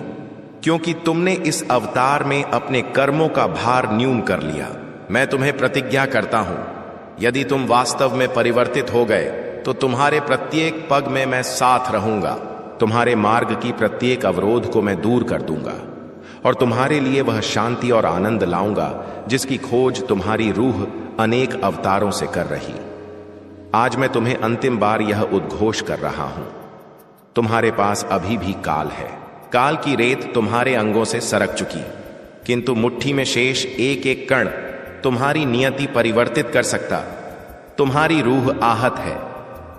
क्योंकि तुमने इस अवतार में अपने कर्मों का भार न्यून कर लिया। मैं तुम्हें प्रतिज्ञा करता हूं, यदि तुम वास्तव में परिवर्तित हो गए तो तुम्हारे प्रत्येक पग में मैं साथ रहूंगा। तुम्हारे मार्ग की प्रत्येक अवरोध को मैं दूर कर दूंगा, और तुम्हारे लिए वह शांति और आनंद लाऊंगा जिसकी खोज तुम्हारी रूह अनेक अवतारों से कर रही। आज मैं तुम्हें अंतिम बार यह उद्घोष कर रहा हूं, तुम्हारे पास अभी भी काल है। काल की रेत तुम्हारे अंगों से सरक चुकी, किंतु मुट्ठी में शेष एक एक कण तुम्हारी नियति परिवर्तित कर सकता। तुम्हारी रूह आहत है,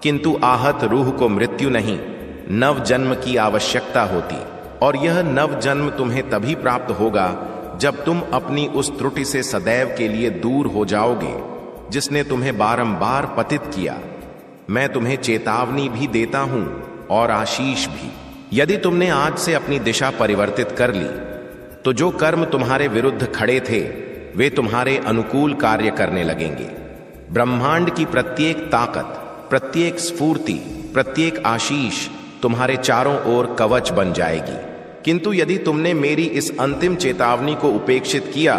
किंतु आहत रूह को मृत्यु नहीं, नव जन्म की आवश्यकता होती, और यह नव जन्म तुम्हें तभी प्राप्त होगा जब तुम अपनी उस त्रुटि से सदैव के लिए दूर हो जाओगे जिसने तुम्हें बारंबार पतित किया। मैं तुम्हें चेतावनी भी देता हूं और आशीष भी। यदि तुमने आज से अपनी दिशा परिवर्तित कर ली, तो जो कर्म तुम्हारे विरुद्ध खड़े थे, वे तुम्हारे अनुकूल कार्य करने लगेंगे। ब्रह्मांड की प्रत्येक ताकत, प्रत्येक स्फूर्ति, प्रत्येक आशीष तुम्हारे चारों ओर कवच बन जाएगी। किंतु यदि तुमने मेरी इस अंतिम चेतावनी को उपेक्षित किया,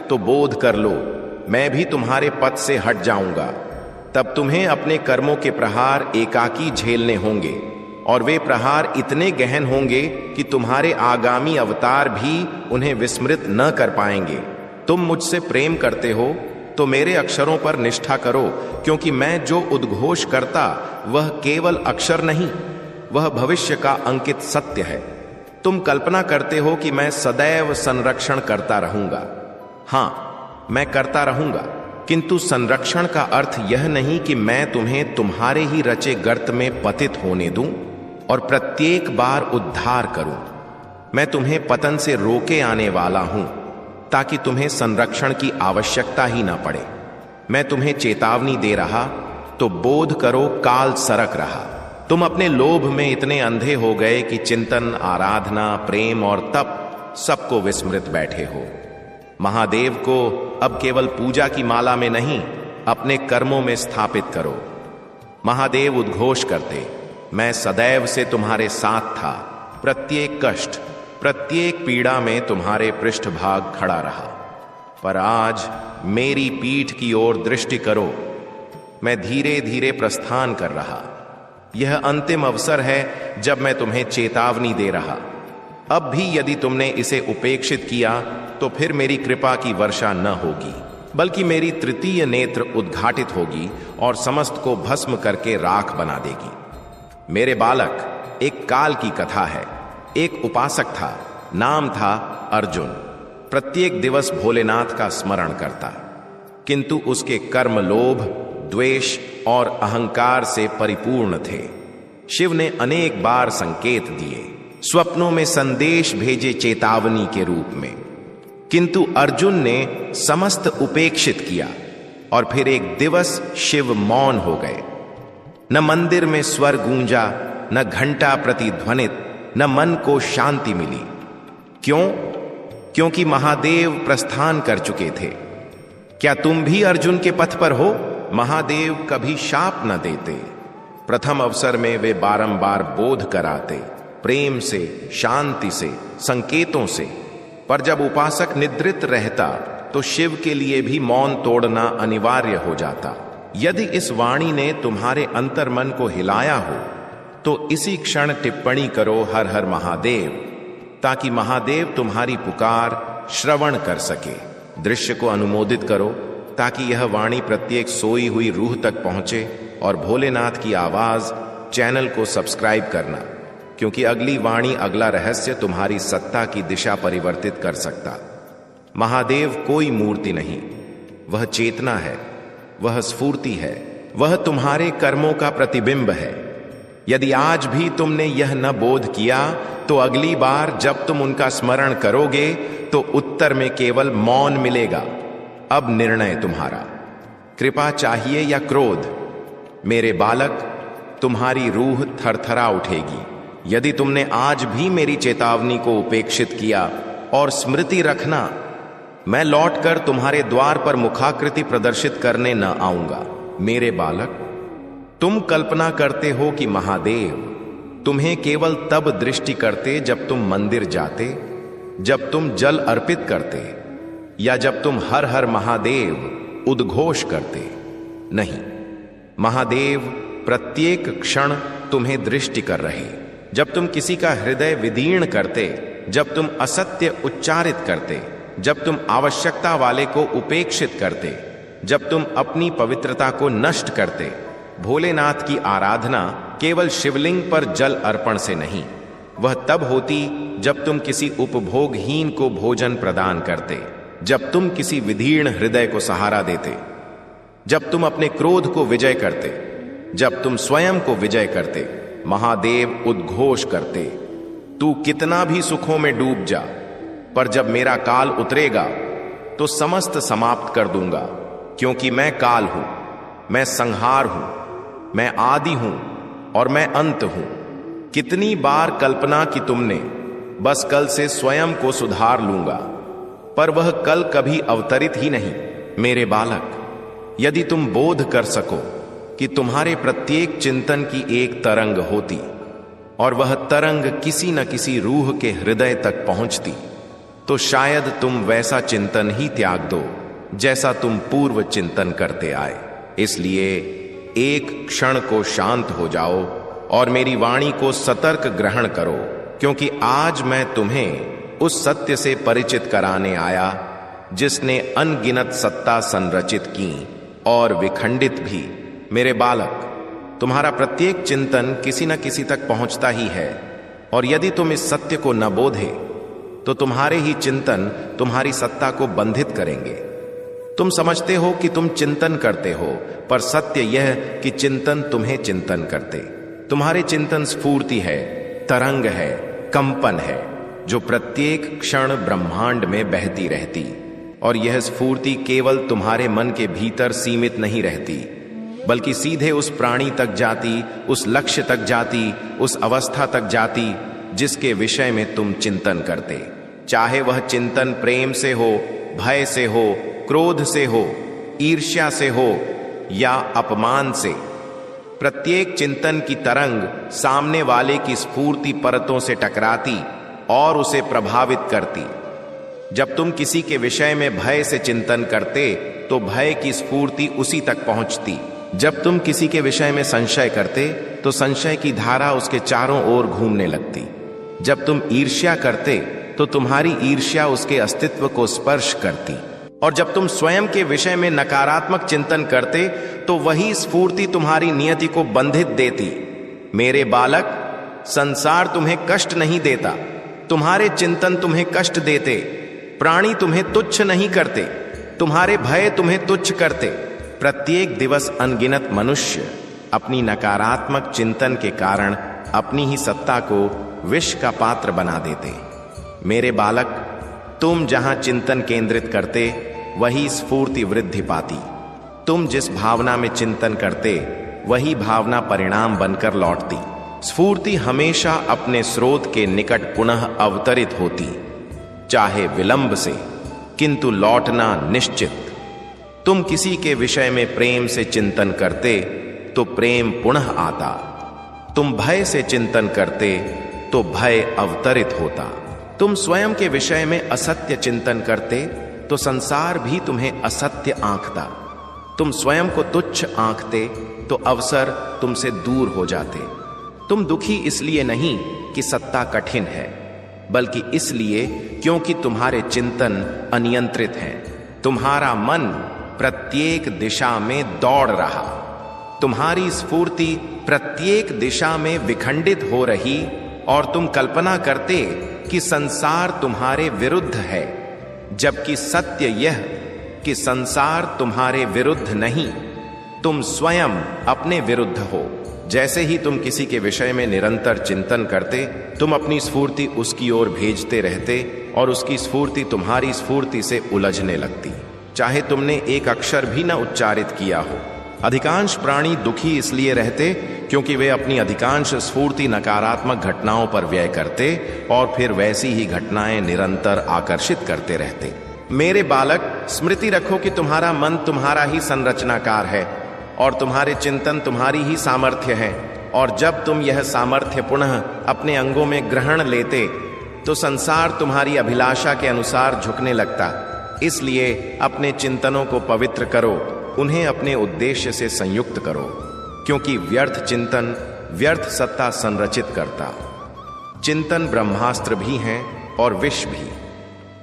तो बोध कर लो, मैं भी तुम्हारे पथ से हट जाऊंगा। तब तुम्हें अपने कर्मों के प्रहार एकाकी झेलने होंगे, और वे प्रहार इतने गहन होंगे कि तुम्हारे आगामी अवतार भी उन्हें विस्मृत न कर पाएंगे। तुम मुझसे प्रेम करते हो तो मेरे अक्षरों पर निष्ठा करो, क्योंकि मैं जो उद्घोष करता वह केवल अक्षर नहीं, वह भविष्य का अंकित सत्य है। तुम कल्पना करते हो कि मैं सदैव संरक्षण करता रहूंगा। हां, मैं करता रहूंगा, किंतु संरक्षण का अर्थ यह नहीं कि मैं तुम्हें तुम्हारे ही रचे गर्त में पतित होने दूं और प्रत्येक बार उद्धार करूं। मैं तुम्हें पतन से रोके आने वाला हूं, ताकि तुम्हें संरक्षण की आवश्यकता ही ना पड़े। मैं तुम्हें चेतावनी दे रहा तो बोध करो, काल सरक रहा। तुम अपने लोभ में इतने अंधे हो गए कि चिंतन, आराधना, प्रेम और तप सबको विस्मृत बैठे हो। महादेव को अब केवल पूजा की माला में नहीं, अपने कर्मों में स्थापित करो। महादेव उद्घोष करते, मैं सदैव से तुम्हारे साथ था। प्रत्येक कष्ट, प्रत्येक पीड़ा में तुम्हारे पृष्ठभाग खड़ा रहा। पर आज मेरी पीठ की ओर दृष्टि करो, मैं धीरे धीरे प्रस्थान कर रहा। यह अंतिम अवसर है जब मैं तुम्हें चेतावनी दे रहा। अब भी यदि तुमने इसे उपेक्षित किया तो फिर मेरी कृपा की वर्षा न होगी, बल्कि मेरी तृतीय नेत्र उद्घाटित होगी और समस्त को भस्म करके राख बना देगी। मेरे बालक, एक काल की कथा है। एक उपासक था, नाम था अर्जुन। प्रत्येक दिवस भोलेनाथ का स्मरण करता, किंतु उसके कर्म लोभ, द्वेष और अहंकार से परिपूर्ण थे। शिव ने अनेक बार संकेत दिए, स्वप्नों में संदेश भेजे चेतावनी के रूप में, किंतु अर्जुन ने समस्त उपेक्षित किया और फिर एक दिवस शिव मौन हो गए। न मंदिर में स्वर गूंजा, न घंटा प्रतिध्वनित, न मन को शांति मिली। क्यों? क्योंकि महादेव प्रस्थान कर चुके थे। क्या तुम भी अर्जुन के पथ पर हो? महादेव कभी शाप न देते। प्रथम अवसर में वे बारंबार बोध कराते, प्रेम से, शांति से, संकेतों से। पर जब उपासक निद्रित रहता तो शिव के लिए भी मौन तोड़ना अनिवार्य हो जाता। यदि इस वाणी ने तुम्हारे अंतर्मन को हिलाया हो तो इसी क्षण टिप्पणी करो हर हर महादेव, ताकि महादेव तुम्हारी पुकार श्रवण कर सके। दृश्य को अनुमोदित करो ताकि यह वाणी प्रत्येक सोई हुई रूह तक पहुंचे। और भोलेनाथ की आवाज चैनल को सब्सक्राइब करना, क्योंकि अगली वाणी, अगला रहस्य तुम्हारी सत्ता की दिशा परिवर्तित कर सकता। महादेव कोई मूर्ति नहीं, वह चेतना है, वह स्फूर्ति है, वह तुम्हारे कर्मों का प्रतिबिंब है। यदि आज भी तुमने यह न बोध किया तो अगली बार जब तुम उनका स्मरण करोगे तो उत्तर में केवल मौन मिलेगा। अब निर्णय तुम्हारा, कृपा चाहिए या क्रोध? मेरे बालक, तुम्हारी रूह थरथरा उठेगी यदि तुमने आज भी मेरी चेतावनी को उपेक्षित किया। और स्मृति रखना, मैं लौटकर तुम्हारे द्वार पर मुखाकृति प्रदर्शित करने न आऊंगा। मेरे बालक, तुम कल्पना करते हो कि महादेव तुम्हें केवल तब दृष्टि करते जब तुम मंदिर जाते, जब तुम जल अर्पित करते, या जब तुम हर हर महादेव उद्घोष करते। नहीं, महादेव प्रत्येक क्षण तुम्हें दृष्टि कर रहे। जब तुम किसी का हृदय विदीर्ण करते, जब तुम असत्य उच्चारित करते, जब तुम आवश्यकता वाले को उपेक्षित करते, जब तुम अपनी पवित्रता को नष्ट करते। भोलेनाथ की आराधना केवल शिवलिंग पर जल अर्पण से नहीं, वह तब होती जब तुम किसी उपभोगहीन को भोजन प्रदान करते, जब तुम किसी विदीर्ण हृदय को सहारा देते, जब तुम अपने क्रोध को विजय करते, जब तुम स्वयं को विजय करते। महादेव उद्घोष करते, तू कितना भी सुखों में डूब जा, पर जब मेरा काल उतरेगा तो समस्त समाप्त कर दूंगा, क्योंकि मैं काल हूं, मैं संहार हूं, मैं आदि हूं और मैं अंत हूं। कितनी बार कल्पना की तुमने, बस कल से स्वयं को सुधार लूंगा, पर वह कल कभी अवतरित ही नहीं। मेरे बालक, यदि तुम बोध कर सको कि तुम्हारे प्रत्येक चिंतन की एक तरंग होती और वह तरंग किसी न किसी रूह के हृदय तक पहुंचती, तो शायद तुम वैसा चिंतन ही त्याग दो जैसा तुम पूर्व चिंतन करते आए। इसलिए एक क्षण को शांत हो जाओ और मेरी वाणी को सतर्क ग्रहण करो, क्योंकि आज मैं तुम्हें उस सत्य से परिचित कराने आया जिसने अनगिनत सत्ता संरचित की और विखंडित भी। मेरे बालक, तुम्हारा प्रत्येक चिंतन किसी न किसी तक पहुंचता ही है, और यदि तुम इस सत्य को न बोधे तो तुम्हारे ही चिंतन तुम्हारी सत्ता को बंधित करेंगे। तुम समझते हो कि तुम चिंतन करते हो, पर सत्य यह कि चिंतन तुम्हें चिंतन करते। तुम्हारे चिंतन स्फूर्ति है, तरंग है, कंपन है, जो प्रत्येक क्षण ब्रह्मांड में बहती रहती। और यह स्फूर्ति केवल तुम्हारे मन के भीतर सीमित नहीं रहती, बल्कि सीधे उस प्राणी तक जाती, उस लक्ष्य तक जाती, उस अवस्था तक जाती जिसके विषय में तुम चिंतन करते। चाहे वह चिंतन प्रेम से हो, भय से हो, क्रोध से हो, ईर्ष्या से हो या अपमान से। प्रत्येक चिंतन की तरंग सामने वाले की स्फूर्ति परतों से टकराती और उसे प्रभावित करती। जब तुम किसी के विषय में भय से चिंतन करते तो भय की स्फूर्ति उसी तक पहुंचती। जब तुम किसी के विषय में संशय करते तो संशय की धारा उसके चारों ओर घूमने लगती। जब तुम ईर्ष्या करते तो तुम्हारी ईर्ष्या उसके अस्तित्व को स्पर्श करती। और जब तुम स्वयं के विषय में नकारात्मक चिंतन करते तो वही स्फूर्ति तुम्हारी नियति को बंधित देती। मेरे बालक, संसार तुम्हें कष्ट नहीं देता, तुम्हारे चिंतन तुम्हें कष्ट देते। प्राणी तुम्हें तुच्छ नहीं करते, तुम्हारे भय तुम्हें तुच्छ करते। प्रत्येक दिवस अनगिनत मनुष्य अपनी नकारात्मक चिंतन के कारण अपनी ही सत्ता को विष का पात्र बना देते। मेरे बालक, तुम जहां चिंतन केंद्रित करते वही स्फूर्ति वृद्धि पाती। तुम जिस भावना में चिंतन करते वही भावना परिणाम बनकर लौटती। स्फूर्ति हमेशा अपने स्रोत के निकट पुनः अवतरित होती, चाहे विलंब से, किंतु लौटना निश्चित। तुम किसी के विषय में प्रेम से चिंतन करते तो प्रेम पुनः आता। तुम भय से चिंतन करते तो भय अवतरित होता। तुम स्वयं के विषय में असत्य चिंतन करते तो संसार भी तुम्हें असत्य आंकता। तुम स्वयं को तुच्छ आंकते तो अवसर तुमसे दूर हो जाते। तुम दुखी इसलिए नहीं कि सत्ता कठिन है, बल्कि इसलिए क्योंकि तुम्हारे चिंतन अनियंत्रित हैं। तुम्हारा मन प्रत्येक दिशा में दौड़ रहा, तुम्हारी स्फूर्ति प्रत्येक दिशा में विखंडित हो रही और तुम कल्पना करते कि संसार तुम्हारे विरुद्ध है, जबकि सत्य यह कि संसार तुम्हारे विरुद्ध नहीं, तुम स्वयं अपने विरुद्ध हो। जैसे ही तुम किसी के विषय में निरंतर चिंतन करते, तुम अपनी स्फूर्ति उसकी ओर भेजते रहते और उसकी स्फूर्ति तुम्हारी स्फूर्ति से उलझने लगती, चाहे तुमने एक अक्षर भी न उच्चारित किया हो। अधिकांश प्राणी दुखी इसलिए रहते क्योंकि वे अपनी अधिकांश स्फूर्ति नकारात्मक घटनाओं पर व्यय करते और फिर वैसी ही घटनाएं निरंतर आकर्षित करते रहते। मेरे बालक, स्मृति रखो कि तुम्हारा मन तुम्हारा ही संरचनाकार है और तुम्हारे चिंतन तुम्हारी ही सामर्थ्य है, और जब तुम यह सामर्थ्य पुनः अपने अंगों में ग्रहण लेते तो संसार तुम्हारी अभिलाषा के अनुसार झुकने लगता। इसलिए अपने चिंतनों को पवित्र करो, उन्हें अपने उद्देश्य से संयुक्त करो, क्योंकि व्यर्थ चिंतन व्यर्थ सत्ता संरचित करता। चिंतन ब्रह्मास्त्र भी हैं और विष भी।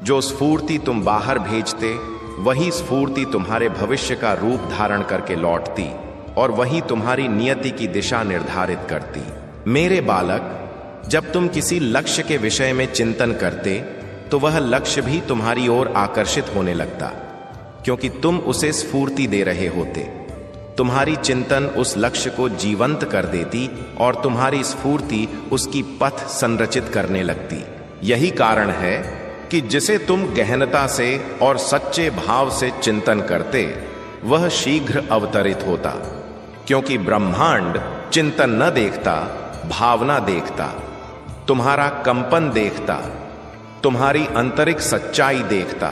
जो स्फूर्ति तुम बाहर भेजते वही स्फूर्ति तुम्हारे भविष्य का रूप धारण करके लौटती और वही तुम्हारी नियति की दिशा निर्धारित करती। मेरे बालक, जब तुम किसी लक्ष्य के विषय में चिंतन करते तो वह लक्ष्य भी तुम्हारी ओर आकर्षित होने लगता, क्योंकि तुम उसे स्फूर्ति दे रहे होते। तुम्हारी चिंतन उस लक्ष्य को जीवंत कर देती और तुम्हारी स्फूर्ति उसकी पथ संरचित करने लगती। यही कारण है कि जिसे तुम गहनता से और सच्चे भाव से चिंतन करते वह शीघ्र अवतरित होता, क्योंकि ब्रह्मांड चिंतन न देखता, भावना देखता, तुम्हारा कंपन देखता, तुम्हारी आंतरिक सच्चाई देखता।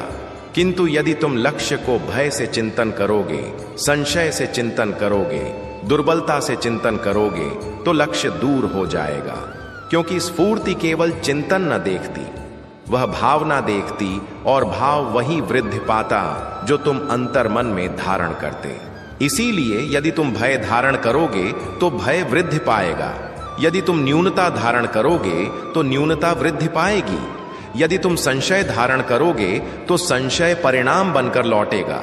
किंतु यदि तुम लक्ष्य को भय से चिंतन करोगे, संशय से चिंतन करोगे, दुर्बलता से चिंतन करोगे तो लक्ष्य दूर हो जाएगा, क्योंकि स्फूर्ति केवल चिंतन न देखती, वह भावना देखती और भाव वही वृद्धि पाता जो तुम अंतर्मन में धारण करते। इसीलिए यदि तुम भय धारण करोगे तो भय वृद्धि पाएगा, यदि तुम न्यूनता धारण करोगे तो न्यूनता वृद्धि पाएगी, यदि तुम संशय धारण करोगे तो संशय परिणाम बनकर लौटेगा,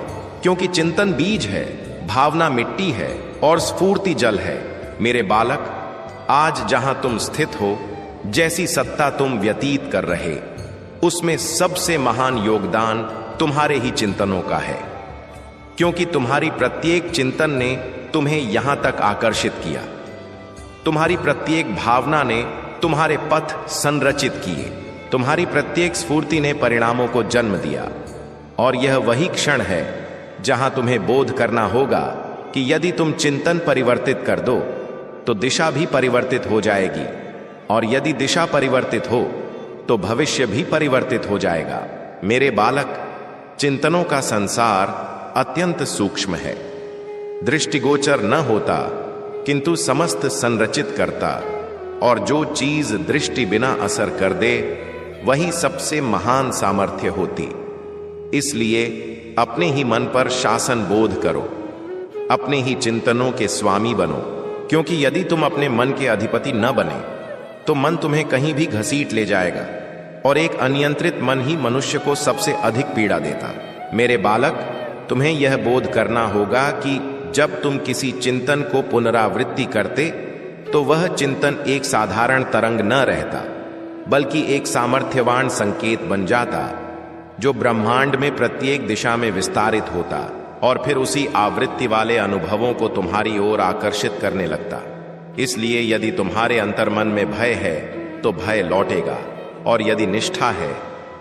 क्योंकि चिंतन बीज है, भावना मिट्टी है और स्फूर्ति जल है। मेरे बालक, आज जहां तुम स्थित हो, जैसी सत्ता तुम व्यतीत कर रहे, उसमें सबसे महान योगदान तुम्हारे ही चिंतनों का है, क्योंकि तुम्हारी प्रत्येक चिंतन ने तुम्हें यहां तक आकर्षित किया। तुम्हारी प्रत्येक भावना ने तुम्हारे पथ संरचित किए, तुम्हारी प्रत्येक स्फूर्ति ने परिणामों को जन्म दिया। और यह वही क्षण है जहां तुम्हें बोध करना होगा कि यदि तुम चिंतन परिवर्तित कर दो तो दिशा भी परिवर्तित हो जाएगी, और यदि दिशा परिवर्तित हो तो भविष्य भी परिवर्तित हो जाएगा। मेरे बालक, चिंतनों का संसार अत्यंत सूक्ष्म है, दृष्टिगोचर न होता किंतु समस्त संरचित करता, और जो चीज दृष्टि बिना असर कर दे वही सबसे महान सामर्थ्य होती। इसलिए अपने ही मन पर शासन बोध करो, अपने ही चिंतनों के स्वामी बनो, क्योंकि यदि तुम अपने मन के अधिपति न बने तो मन तुम्हें कहीं भी घसीट ले जाएगा, और एक अनियंत्रित मन ही मनुष्य को सबसे अधिक पीड़ा देता। मेरे बालक, तुम्हें यह बोध करना होगा कि जब तुम किसी चिंतन को पुनरावृत्ति करते तो वह चिंतन एक साधारण तरंग न रहता, बल्कि एक सामर्थ्यवान संकेत बन जाता, जो ब्रह्मांड में प्रत्येक दिशा में विस्तारित होता और फिर उसी आवृत्ति वाले अनुभवों को तुम्हारी ओर आकर्षित करने लगता। इसलिए यदि तुम्हारे अंतर्मन में भय है तो भय लौटेगा, और यदि निष्ठा है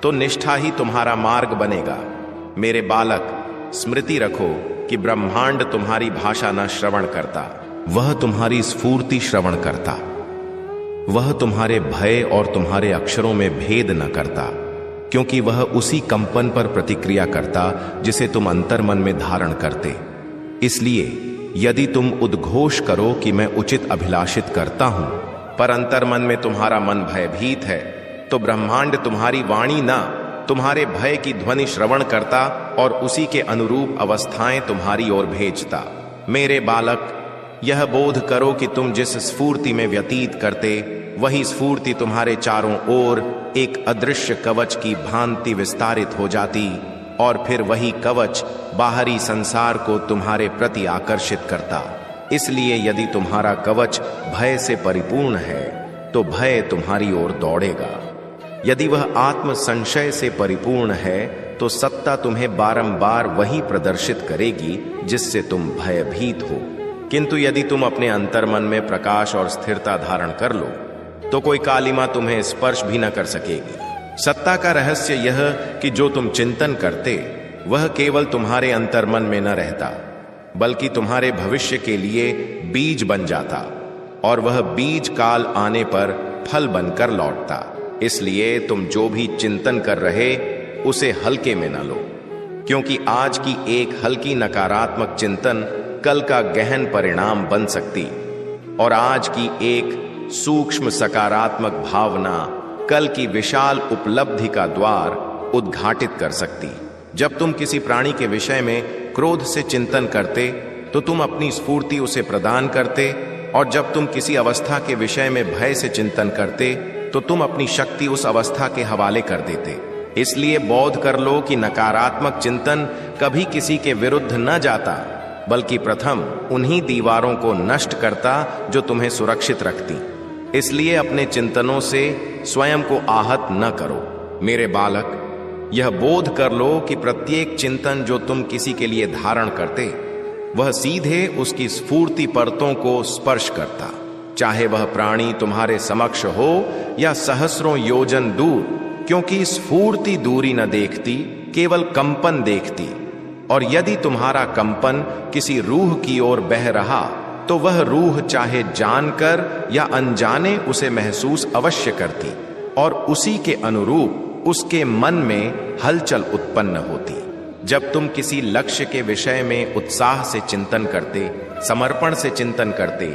तो निष्ठा ही तुम्हारा मार्ग बनेगा। मेरे बालक, स्मृति रखो कि ब्रह्मांड तुम्हारी भाषा न श्रवण करता, वह तुम्हारी स्फूर्ति श्रवण करता। वह तुम्हारे भय और तुम्हारे अक्षरों में भेद न करता, क्योंकि वह उसी कंपन पर प्रतिक्रिया करता जिसे तुम अंतर्मन में धारण करते। इसलिए यदि तुम उद्घोष करो कि मैं उचित अभिलाषित करता हूं, पर अंतर्मन में तुम्हारा मन भयभीत है, तो ब्रह्मांड तुम्हारी वाणी न तुम्हारे भय की ध्वनि श्रवण करता और उसी के अनुरूप अवस्थाएं तुम्हारी ओर भेजता। मेरे बालक, यह बोध करो कि तुम जिस स्फूर्ति में व्यतीत करते, वही स्फूर्ति तुम्हारे चारों ओर एक अदृश्य कवच की भांति विस्तारित हो जाती, और फिर वही कवच बाहरी संसार को तुम्हारे प्रति आकर्षित करता। इसलिए यदि तुम्हारा कवच भय से परिपूर्ण है तो भय तुम्हारी ओर दौड़ेगा। यदि वह आत्म संशय से परिपूर्ण है तो सत्ता तुम्हें बारंबार वही प्रदर्शित करेगी जिससे तुम भयभीत हो। किंतु यदि तुम अपने अंतर्मन में प्रकाश और स्थिरता धारण कर लो तो कोई कालिमा तुम्हें स्पर्श भी न कर सकेगी। सत्ता का रहस्य यह कि जो तुम चिंतन करते वह केवल तुम्हारे अंतर्मन में न रहता, बल्कि तुम्हारे भविष्य के लिए बीज बन जाता, और वह बीज काल आने पर फल बनकर लौटता। इसलिए तुम जो भी चिंतन कर रहे उसे हल्के में न लो, क्योंकि आज की एक हल्की नकारात्मक चिंतन कल का गहन परिणाम बन सकती, और आज की एक सूक्ष्म सकारात्मक भावना कल की विशाल उपलब्धि का द्वार उद्घाटित कर सकती। जब तुम किसी प्राणी के विषय में क्रोध से चिंतन करते तो तुम अपनी स्फूर्ति उसे प्रदान करते, और जब तुम किसी अवस्था के विषय में भय से चिंतन करते तो तुम अपनी शक्ति उस अवस्था के हवाले कर देते। इसलिए बोध कर लो कि नकारात्मक चिंतन कभी किसी के विरुद्ध न जाता, बल्कि प्रथम उन्हीं दीवारों को नष्ट करता जो तुम्हें सुरक्षित रखती। इसलिए अपने चिंतनों से स्वयं को आहत न करो। मेरे बालक, यह बोध कर लो कि प्रत्येक चिंतन जो तुम किसी के लिए धारण करते वह सीधे उसकी स्फूर्ति परतों को स्पर्श करता, चाहे वह प्राणी तुम्हारे समक्ष हो या सहस्रों योजन दूर, क्योंकि स्फूर्ति दूरी न देखती, केवल कंपन देखती। और यदि तुम्हारा कंपन किसी रूह की ओर बह रहा तो वह रूह चाहे जानकर या अनजाने उसे महसूस अवश्य करती, और उसी के अनुरूप उसके मन में हलचल उत्पन्न होती। जब तुम किसी लक्ष्य के विषय में उत्साह से चिंतन करते, समर्पण से चिंतन करते,